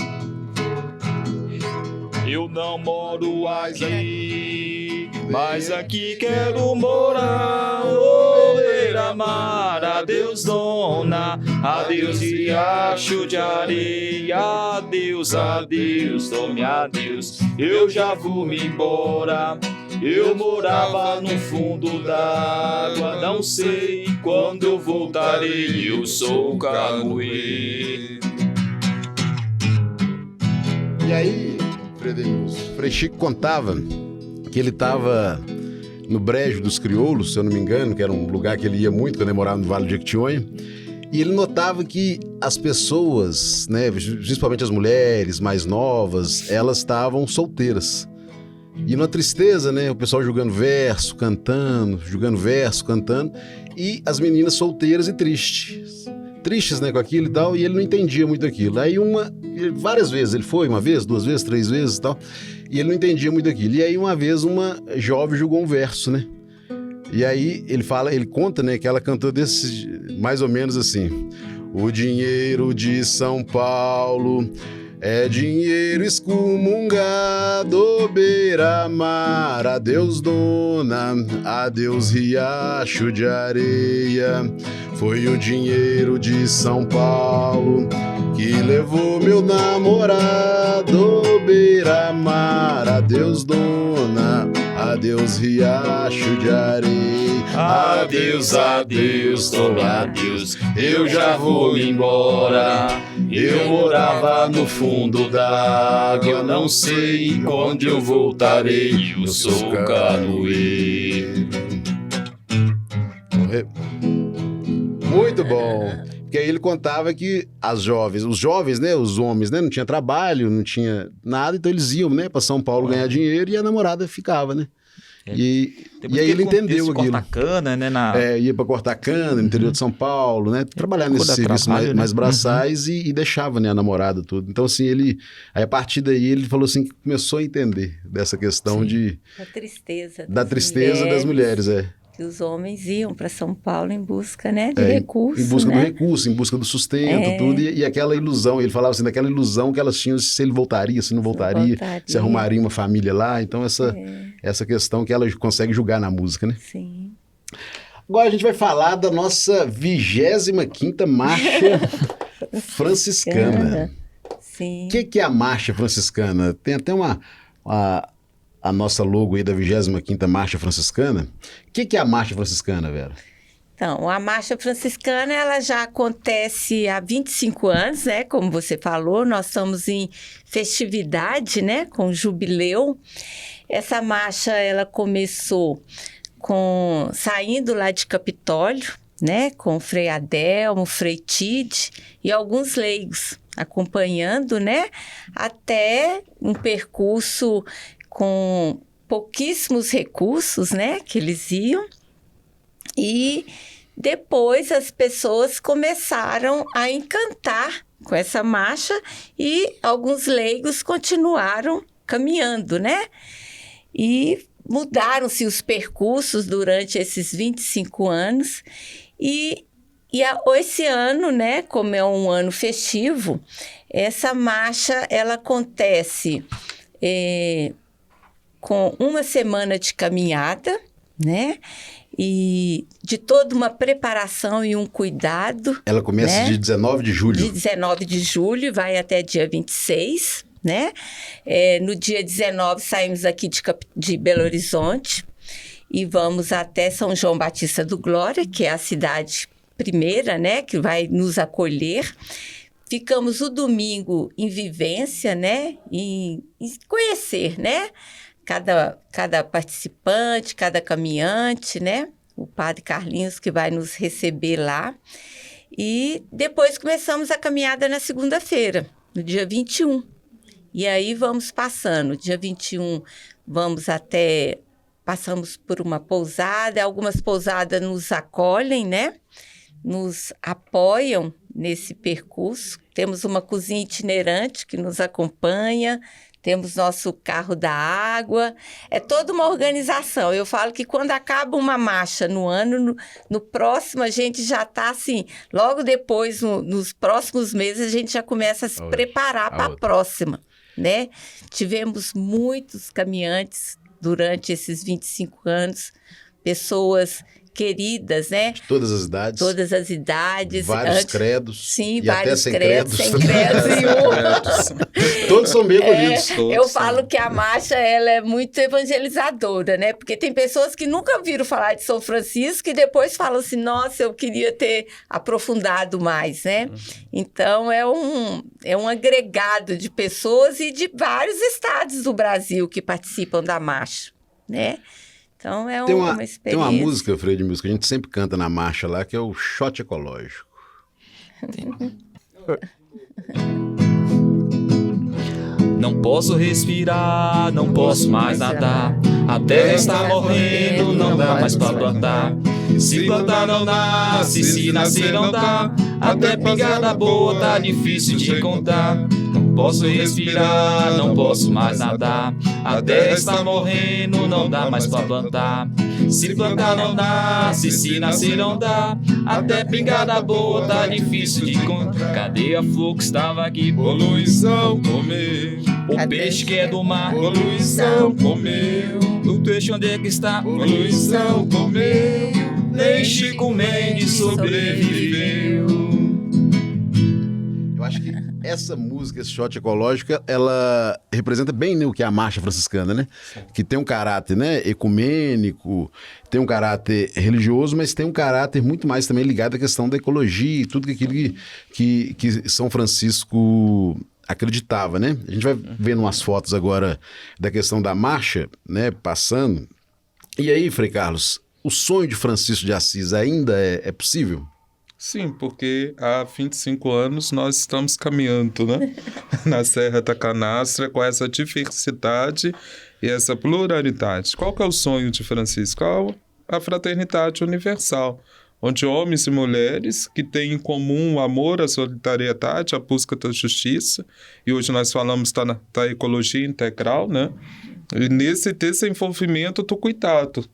Eu não moro aqui, mas aqui quero morar. Oh, beira-mar, adeus dona, adeus riacho de areia. Adeus, adeus, tome adeus, eu já vou me embora. Eu morava no fundo d'água, não sei quando eu voltarei, eu sou canoeiro. E aí, Frei Chico contava que ele estava no Brejo dos Crioulos, se eu não me engano, que era um lugar que ele ia muito quando ele morava no Vale de Jequitinhonha, e ele notava que as pessoas, né, principalmente as mulheres mais novas, elas estavam solteiras. E numa tristeza, né, o pessoal jogando verso, cantando, e as meninas solteiras e tristes, né, com aquilo e tal, e ele não entendia muito aquilo. Aí várias vezes, ele foi uma vez, 2 vezes, 3 vezes e tal, e ele não entendia muito aquilo. E aí uma vez uma jovem jogou um verso, né, e aí ele conta, né, que ela cantou desse mais ou menos assim. O dinheiro de São Paulo é dinheiro excomungado, beira-mar, adeus dona, adeus riacho de areia. Foi o dinheiro de São Paulo que levou meu namorado, beira-mar, adeus dona, adeus riacho de areia. Adeus, adeus, toma adeus, eu já vou embora. Eu morava no fundo d'água, eu não sei onde eu voltarei, eu sou canoeiro. Muito bom. Porque aí ele contava que os jovens, né, os homens, né, não tinha trabalho, não tinha nada, então eles iam, né, para São Paulo ganhar dinheiro e a namorada ficava, né? E aí ele entendeu aquilo. Cortar cana, né? Ia para cortar cana no interior de São Paulo, né? Trabalhar nesses serviços mais braçais e deixava, né, a namorada tudo. Então, assim, aí a partir daí ele falou assim que começou a entender dessa questão da tristeza das mulheres, que os homens iam para São Paulo em busca, né, de recursos. Em busca do recurso, em busca do sustento, tudo. E aquela ilusão, ele falava assim, daquela ilusão que elas tinham se ele voltaria, se não voltaria, se arrumaria uma família lá. Então, essa questão que ela consegue julgar na música, né? Sim. Agora a gente vai falar da nossa 25ª Marcha Franciscana. Sim. O que é a Marcha Franciscana? Tem até a nossa logo aí da 25ª Marcha Franciscana. O que é a Marcha Franciscana, Vera? Então, a Marcha Franciscana, ela já acontece há 25 anos, né? Como você falou, nós estamos em festividade, né? Com jubileu. Essa marcha, ela começou saindo lá de Capitólio, né? Com o Frei Adelmo, Frei Tide e alguns leigos acompanhando, né? Até um percurso com pouquíssimos recursos, né, que eles iam, e depois as pessoas começaram a encantar com essa marcha e alguns leigos continuaram caminhando, né, e mudaram-se os percursos durante esses 25 anos, e esse ano, né, como é um ano festivo, essa marcha, ela acontece com uma semana de caminhada, né? E de toda uma preparação e um cuidado. Ela começa, né, de 19 de julho. De 19 de julho, vai até dia 26, né? No dia 19 saímos aqui de Belo Horizonte e vamos até São João Batista do Glória, que é a cidade primeira, né? Que vai nos acolher. Ficamos o domingo em vivência, né? Em conhecer, né? Cada participante, cada caminhante, né? O padre Carlinhos que vai nos receber lá. E depois começamos a caminhada na segunda-feira, no dia 21. E aí vamos passando. Dia 21 passamos por uma pousada, algumas pousadas nos acolhem, né? Nos apoiam nesse percurso. Temos uma cozinha itinerante que nos acompanha, temos nosso carro da água, é toda uma organização. Eu falo que quando acaba uma marcha no ano, no próximo a gente já está assim, logo depois, nos próximos meses, a gente já começa a se preparar para a próxima, né? Tivemos muitos caminhantes durante esses 25 anos, pessoas queridas, né? De todas as idades. Todas as idades. Vários credos. Sim, e vários até credos, sem credos. Todos são bem acolhidos. Eu falo que a marcha, ela é muito evangelizadora, né? Porque tem pessoas que nunca viram falar de São Francisco e depois falam assim, nossa, eu queria ter aprofundado mais, né? Então, é um agregado de pessoas e de vários estados do Brasil que participam da marcha, né? Então, é uma experiência. Tem uma música, Frei Edmilson, que a gente sempre canta na marcha lá, que é o Shot Ecológico. Não posso respirar, não posso mais nadar. A terra está morrendo, não dá mais pra plantar. Se plantar não nasce, se nascer não dá. Até pingada boa tá difícil de contar. posso respirar, não posso mais nadar. A terra está morrendo, não dá mais pra plantar. Se plantar não nasce, se nascer não dá. Até pingada boa tá difícil de encontrar. Cadê a flor que estava aqui? Poluição comeu. O peixe que é do mar, Poluição comeu. o peixe onde é que está? Poluição comeu. Nem Chico Mendes sobreviveu. Eu acho que essa música, esse shot ecológico, ela representa bem, né, o que é a marcha franciscana, né? Que tem um caráter, né, ecumênico, tem um caráter religioso, mas tem um caráter muito mais também ligado à questão da ecologia e tudo aquilo que São Francisco acreditava, né? A gente vai vendo umas fotos agora da questão da marcha, né, passando. E aí, Frei Carlos, o sonho de Francisco de Assis ainda é possível? Sim, porque há 25 anos nós estamos caminhando, né? Na Serra da Canastra com essa diversidade e essa pluralidade. Qual que é o sonho de Francisco? A fraternidade universal, onde homens e mulheres que têm em comum o amor, a solidariedade, a busca da justiça, e hoje nós falamos da ecologia integral, né? E nesse desenvolvimento do cuidado.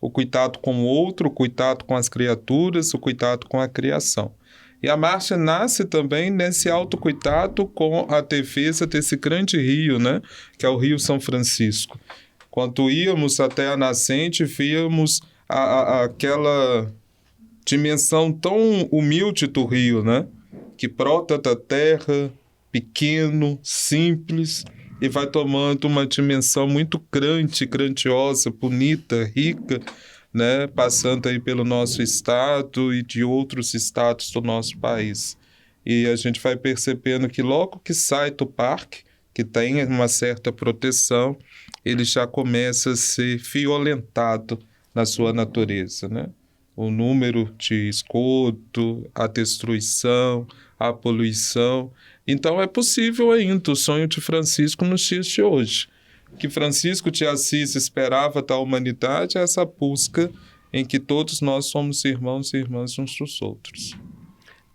O cuidado com o outro, o cuidado com as criaturas, o cuidado com a criação. E a marcha nasce também nesse autocuidado com a defesa desse grande rio, né? Que é o Rio São Francisco. Quando íamos até a nascente, víamos aquela dimensão tão humilde do rio, né? Que brota da terra, pequeno, simples, e vai tomando uma dimensão muito grande, grandiosa, bonita, rica, né? Passando aí pelo nosso estado e de outros estados do nosso país. E a gente vai percebendo que logo que sai do parque, que tem uma certa proteção, ele já começa a ser violentado na sua natureza, né? O número de esgoto, a destruição, a poluição. Então é possível ainda o sonho de Francisco nos dias de hoje. Que Francisco de Assis esperava da humanidade é essa busca em que todos nós somos irmãos e irmãs uns dos outros.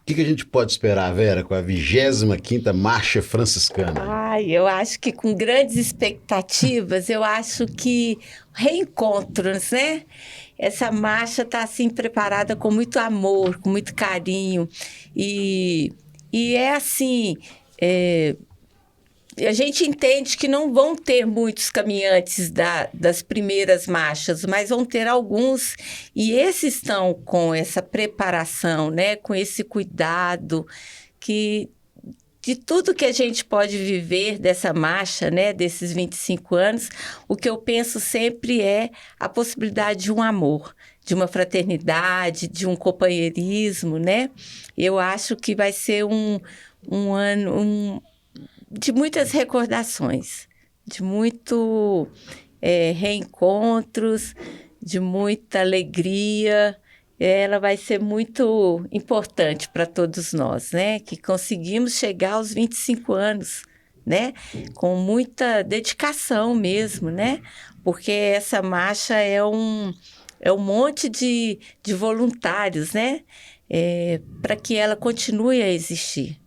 O que a gente pode esperar, Vera, com a 25ª Marcha Franciscana? Eu acho que com grandes expectativas, eu acho que reencontros, né? Essa marcha está assim preparada com muito amor, com muito carinho. E é assim, a gente entende que não vão ter muitos caminhantes das primeiras marchas, mas vão ter alguns, e esses estão com essa preparação, né, com esse cuidado, que de tudo que a gente pode viver dessa marcha, né, desses 25 anos, o que eu penso sempre é a possibilidade de um amor, de uma fraternidade, de um companheirismo, né? Eu acho que vai ser um ano de muitas recordações, de muito reencontros, de muita alegria. Ela vai ser muito importante para todos nós, né? Que conseguimos chegar aos 25 anos, né? Com muita dedicação mesmo, né? Porque essa marcha é um monte de voluntários, né? Para que ela continue a existir.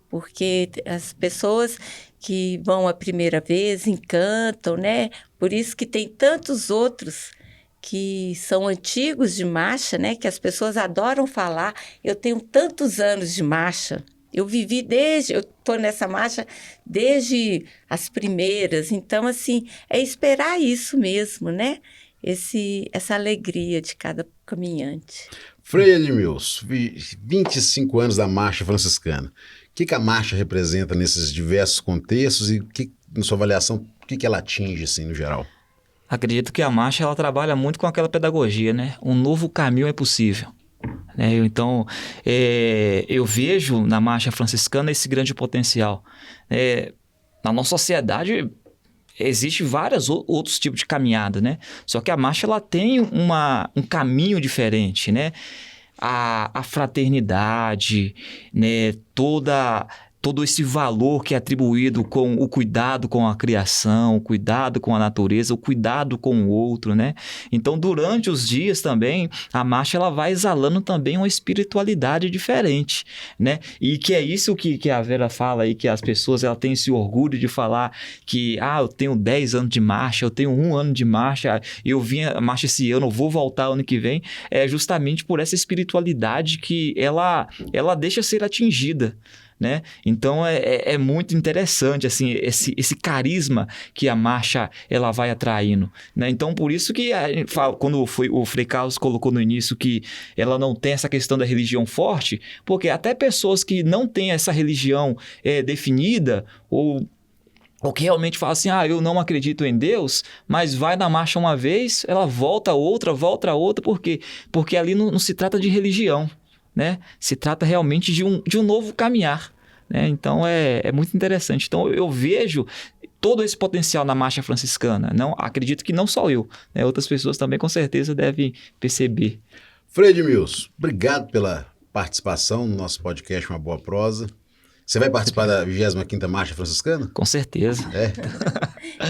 Porque as pessoas que vão a primeira vez encantam, né? Por isso que tem tantos outros que são antigos de marcha, né? Que as pessoas adoram falar. Eu tenho tantos anos de marcha. Eu estou nessa marcha desde as primeiras. Então, assim, é esperar isso mesmo, né? Essa alegria de cada caminhante. Frei Edmilson, 25 anos da Marcha Franciscana. O que a marcha representa nesses diversos contextos e, na sua avaliação, o que ela atinge, assim, no geral? Acredito que a marcha ela trabalha muito com aquela pedagogia, né? Um novo caminho é possível. Né? Então, eu vejo na marcha franciscana esse grande potencial. Na nossa sociedade existe vários outros tipos de caminhada, né? Só que a marcha ela tem um caminho diferente, né? A fraternidade, né? Toda todo esse valor que é atribuído com o cuidado com a criação, o cuidado com a natureza, o cuidado com o outro, né? Então, durante os dias também, a marcha ela vai exalando também uma espiritualidade diferente, né? E que é isso que a Vera fala aí, que as pessoas ela têm esse orgulho de falar que, eu tenho 10 anos de marcha, eu tenho 1 ano de marcha, eu vim a marcha esse ano, eu vou voltar ano que vem, é justamente por essa espiritualidade que ela deixa ser atingida, né? Então é muito interessante assim, esse carisma que a marcha ela vai atraindo, né? Então por isso que a gente fala, quando o Frei Carlos colocou no início que ela não tem essa questão da religião forte, porque até pessoas que não têm essa religião definida ou que realmente fala assim, eu não acredito em Deus, mas vai na marcha uma vez, ela volta outra, por quê? Porque ali não se trata de religião, né? Se trata realmente de um novo caminhar, né? Então é muito interessante. Então eu vejo todo esse potencial na marcha franciscana. Não, acredito que não só eu, né? Outras pessoas também com certeza devem perceber. Frei Edmilson, obrigado pela participação no nosso podcast Uma Boa Prosa. Você vai participar da 25ª Marcha Franciscana? Com certeza.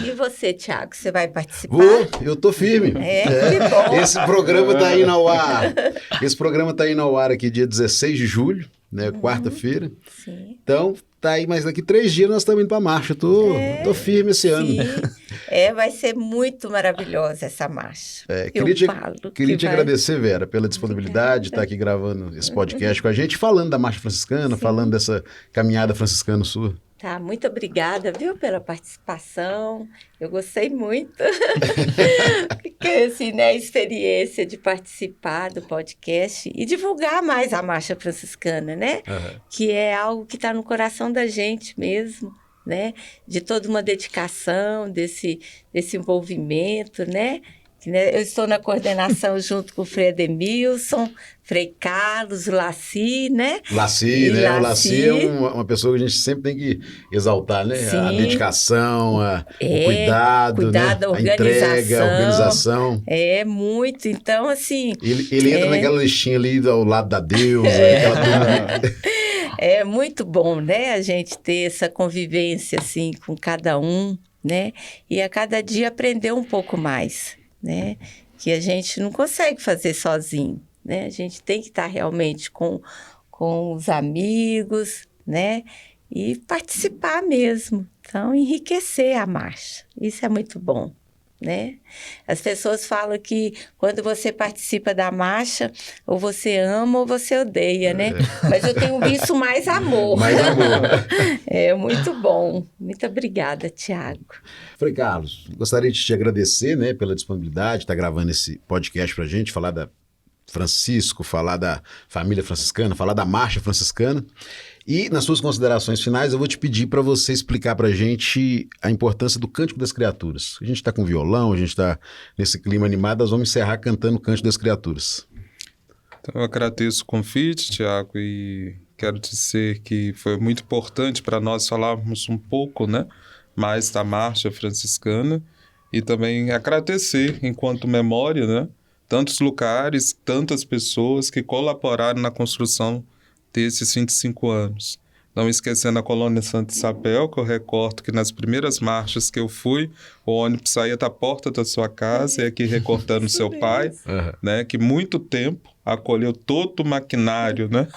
E você, Tiago, você vai participar? Eu tô firme. Que bom. Esse programa tá indo ao ar. Esse programa tá indo ao ar aqui dia 16 de julho, né? Quarta-feira. Sim. Então, tá aí, mas daqui 3 dias nós estamos indo pra marcha. Tô firme esse ano. Vai ser muito maravilhosa essa marcha. Queria te agradecer, Vera, pela disponibilidade de estar aqui gravando esse podcast com a gente, falando da Marcha Franciscana, falando dessa caminhada franciscana sua. Tá, muito obrigada, viu, pela participação. Eu gostei muito. Fiquei assim, né, a experiência de participar do podcast e divulgar mais a Marcha Franciscana, né? Que é algo que está no coração da gente mesmo, né? De toda uma dedicação, desse envolvimento, né? Eu estou na coordenação junto com o Frei Ademilson, Frei Carlos, o Laci, né? Laci, né? O Laci é uma pessoa que a gente sempre tem que exaltar, né? Sim. A dedicação, o cuidado, né? A entrega, a organização. É, muito. Então, assim... Ele entra naquela listinha ali ao lado da Deus, aquela turma. É muito bom, né? A gente ter essa convivência, assim, com cada um, né? E a cada dia aprender um pouco mais, né? Que a gente não consegue fazer sozinho, né? A gente tem que estar realmente com os amigos, né? E participar mesmo. Então, enriquecer a marcha. Isso é muito bom, né? As pessoas falam que quando você participa da marcha, ou você ama ou você odeia, né? Mas eu tenho visto mais amor. Mais amor. É muito bom. Muito obrigada, Tiago. Frei Carlos, gostaria de te agradecer, né, pela disponibilidade de estar gravando esse podcast pra gente, falar da Francisco, falar da família franciscana, falar da marcha franciscana. E nas suas considerações finais, eu vou te pedir para você explicar para a gente a importância do Cântico das Criaturas. A gente está com violão, a gente está nesse clima animado, nós vamos encerrar cantando o Cântico das Criaturas. Então, eu agradeço o convite, Tiago, e quero dizer que foi muito importante para nós falarmos um pouco, né, mais da marcha franciscana e também agradecer, enquanto memória, né, tantos lugares, tantas pessoas que colaboraram na construção desses 25 anos. Não esquecendo a Colônia Santa Isabel, que eu recordo que nas primeiras marchas que eu fui, o ônibus saía da porta da sua casa, e aqui recortando seu pai, né, que muito tempo acolheu todo o maquinário, né,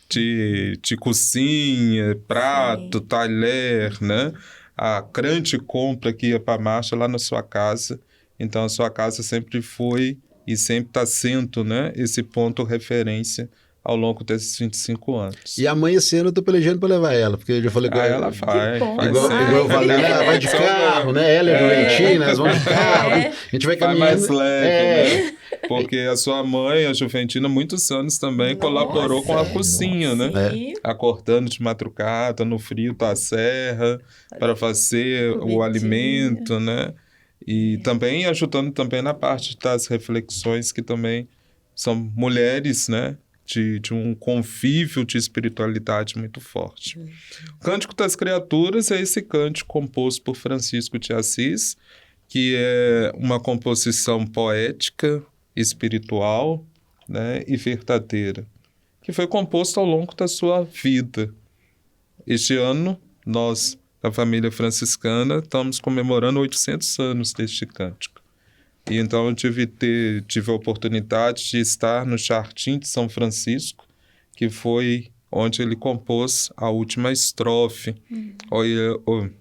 de cozinha, prato, talher, né, a grande compra que ia para a marcha lá na sua casa. Então a sua casa sempre foi e sempre está sendo, né, esse ponto referência ao longo desses 25 anos. E a mãe esse ano eu tô pelejando para levar ela, porque eu já falei com ela. Ela vai. Igual eu falei, ela vai de carro, né? Ela e a Juventina, elas vão de carro. A gente vai caminhando. Mais leve, né? Porque a sua mãe, a Juventina, muitos anos também colaborou com a cozinha, né? Acordando de madrugada, no frio da serra, para fazer o alimento, né? E também ajudando também na parte das reflexões, que também são mulheres, né? De um convívio de espiritualidade muito forte. O Cântico das Criaturas é esse cântico composto por Francisco de Assis, que é uma composição poética, espiritual, né, e verdadeira, que foi composto ao longo da sua vida. Este ano, nós, da família franciscana, estamos comemorando 800 anos deste cântico. E então eu tive a oportunidade de estar no Jardim de São Francisco, que foi onde ele compôs a última estrofe,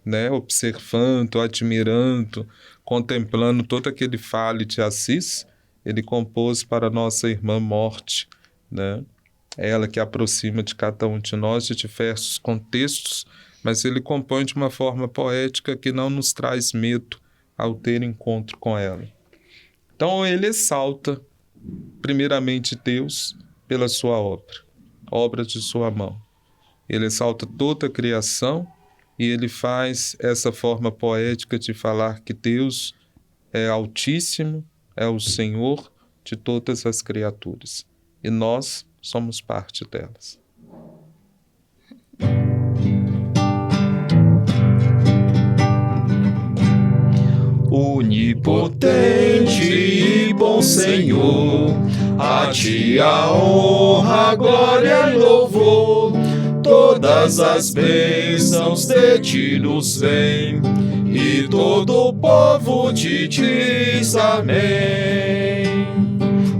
né, observando, admirando, contemplando todo aquele vale de Assis. Ele compôs para nossa irmã Morte, né? Ela que aproxima de cada um de nós de diversos contextos, mas ele compõe de uma forma poética que não nos traz medo ao ter encontro com ela. Então ele exalta primeiramente Deus pela sua obra de sua mão. Ele exalta toda a criação e ele faz essa forma poética de falar que Deus é altíssimo, é o Senhor de todas as criaturas. E nós somos parte delas. Onipotente e bom Senhor, a ti a honra, a glória e louvor, todas as bênçãos de ti nos vêm, e todo o povo te diz amém.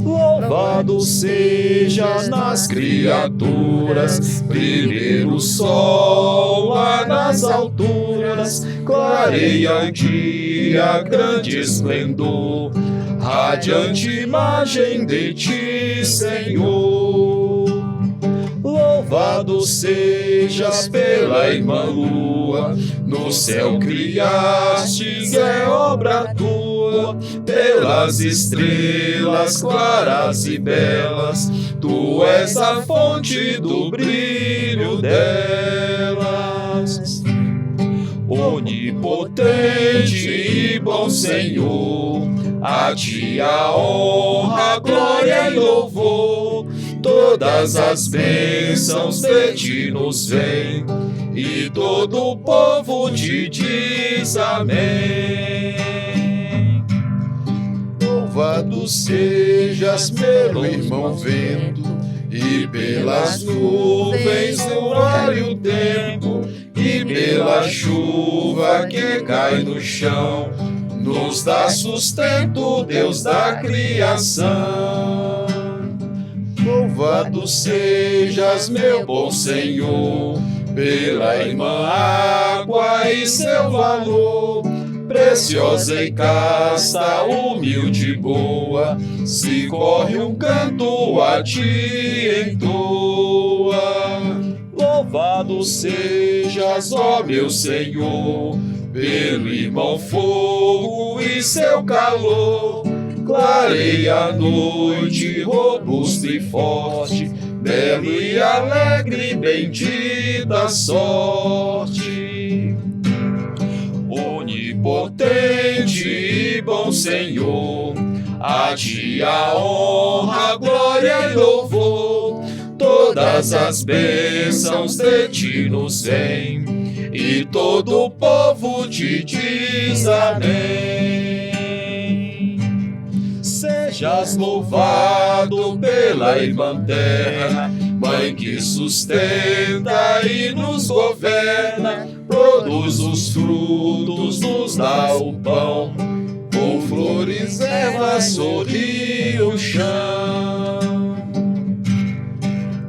Louvado sejas nas criaturas, primeiro sol lá nas alturas, clareia o dia, grande esplendor, radiante imagem de ti, Senhor. Louvado sejas pela irmã lua, no céu criastes, é obra tua, pelas estrelas claras e belas, tu és a fonte do brilho delas. Onipotente e bom Senhor, a ti a honra, a glória e louvor, todas as bênçãos de ti nos vêm, e todo o povo te diz amém. Louvado sejas pelo irmão vento, e pelas nuvens do ar e o tempo, e pela chuva que cai no chão, nos dá sustento, Deus da criação. Louvado sejas, meu bom Senhor, pela irmã água e seu valor, preciosa e casta, humilde e boa, se corre um canto a ti entoa. Louvado sejas, ó meu Senhor, pelo irmão fogo e seu calor, clareia a noite, robusto e forte, belo e alegre, bendita sorte. Onipotente e bom Senhor, a ti a honra, a glória e louvor, todas as bênçãos de ti nos vêm, e todo o povo te diz amém. Sejas louvado pela irmã terra, mãe que sustenta e nos governa, produz os frutos, nos dá o pão, com flores, ervas, sorri o chão.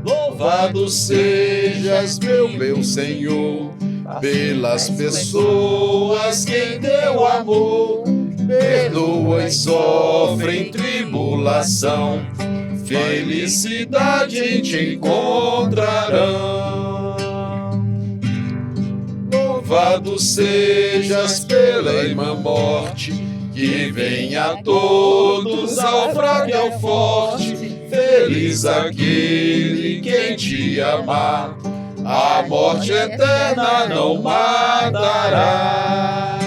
Louvado sejas, meu Senhor, pelas pessoas que em teu amor perdoa e sofrem tribulação, felicidade te encontrarão. Louvado sejas pela irmã morte, que vem a todos, ao fraco e ao forte, feliz aquele que em ti amar, a morte eterna não matará.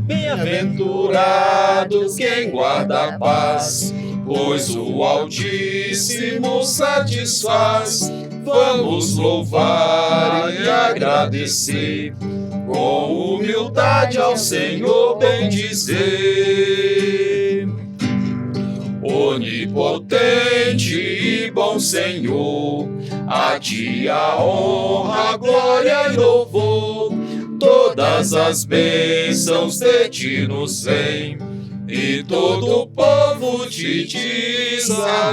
Bem-aventurado quem guarda a paz, pois o Altíssimo satisfaz. Vamos louvar e agradecer, com humildade ao Senhor bendizer. Onipotente e bom Senhor, a ti a honra, a glória e louvor, todas as bênçãos de ti nos vêm, e todo o povo te diz amém.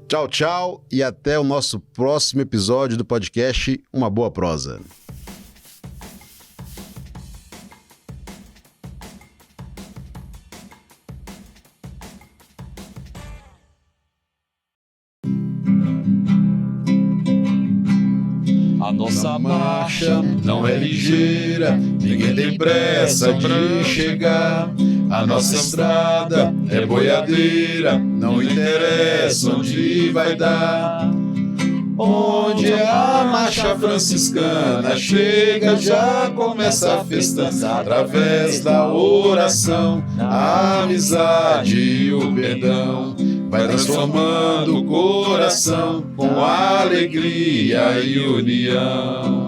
Tchau, tchau e até o nosso próximo episódio do podcast Uma Boa Prosa. A nossa marcha não é ligeira, ninguém tem pressa de chegar. A nossa estrada é boiadeira, não interessa onde vai dar. Onde a marcha franciscana chega, já começa a festança através da oração, a amizade e o perdão. Vai transformando o coração com alegria e união.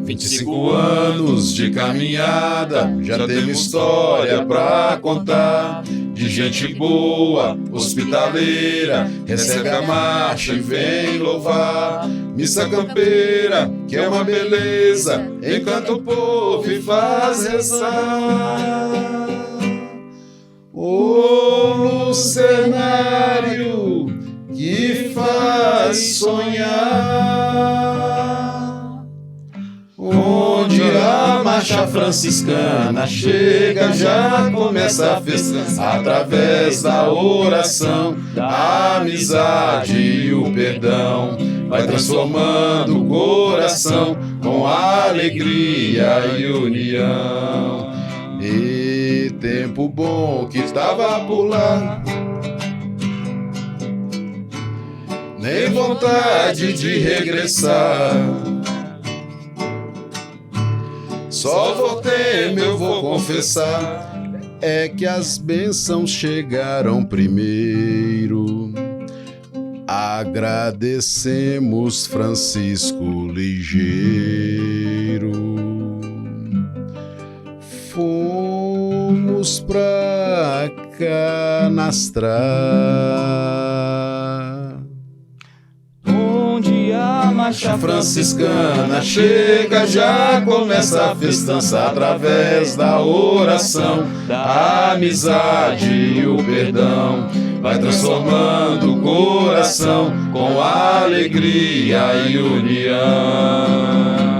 25 anos de caminhada, já temos história pra contar. De gente boa, hospitaleira, recebe a marcha e vem louvar. Missa campeira, que é uma beleza, encanta o povo e faz rezar. O cenário que faz sonhar, onde a marcha franciscana chega, já começa a festa através da oração, da amizade e o perdão. Vai transformando o coração com alegria e união. E tempo bom que estava por lá, nem vontade de regressar. Só voltei, eu vou confessar, é que as bênçãos chegaram primeiro. Agradecemos Francisco Ligeiro. Fomos pra canastrar, Onde a marcha franciscana chega, já começa a festança através da oração, da amizade e o perdão. Vai transformando o coração com alegria e união.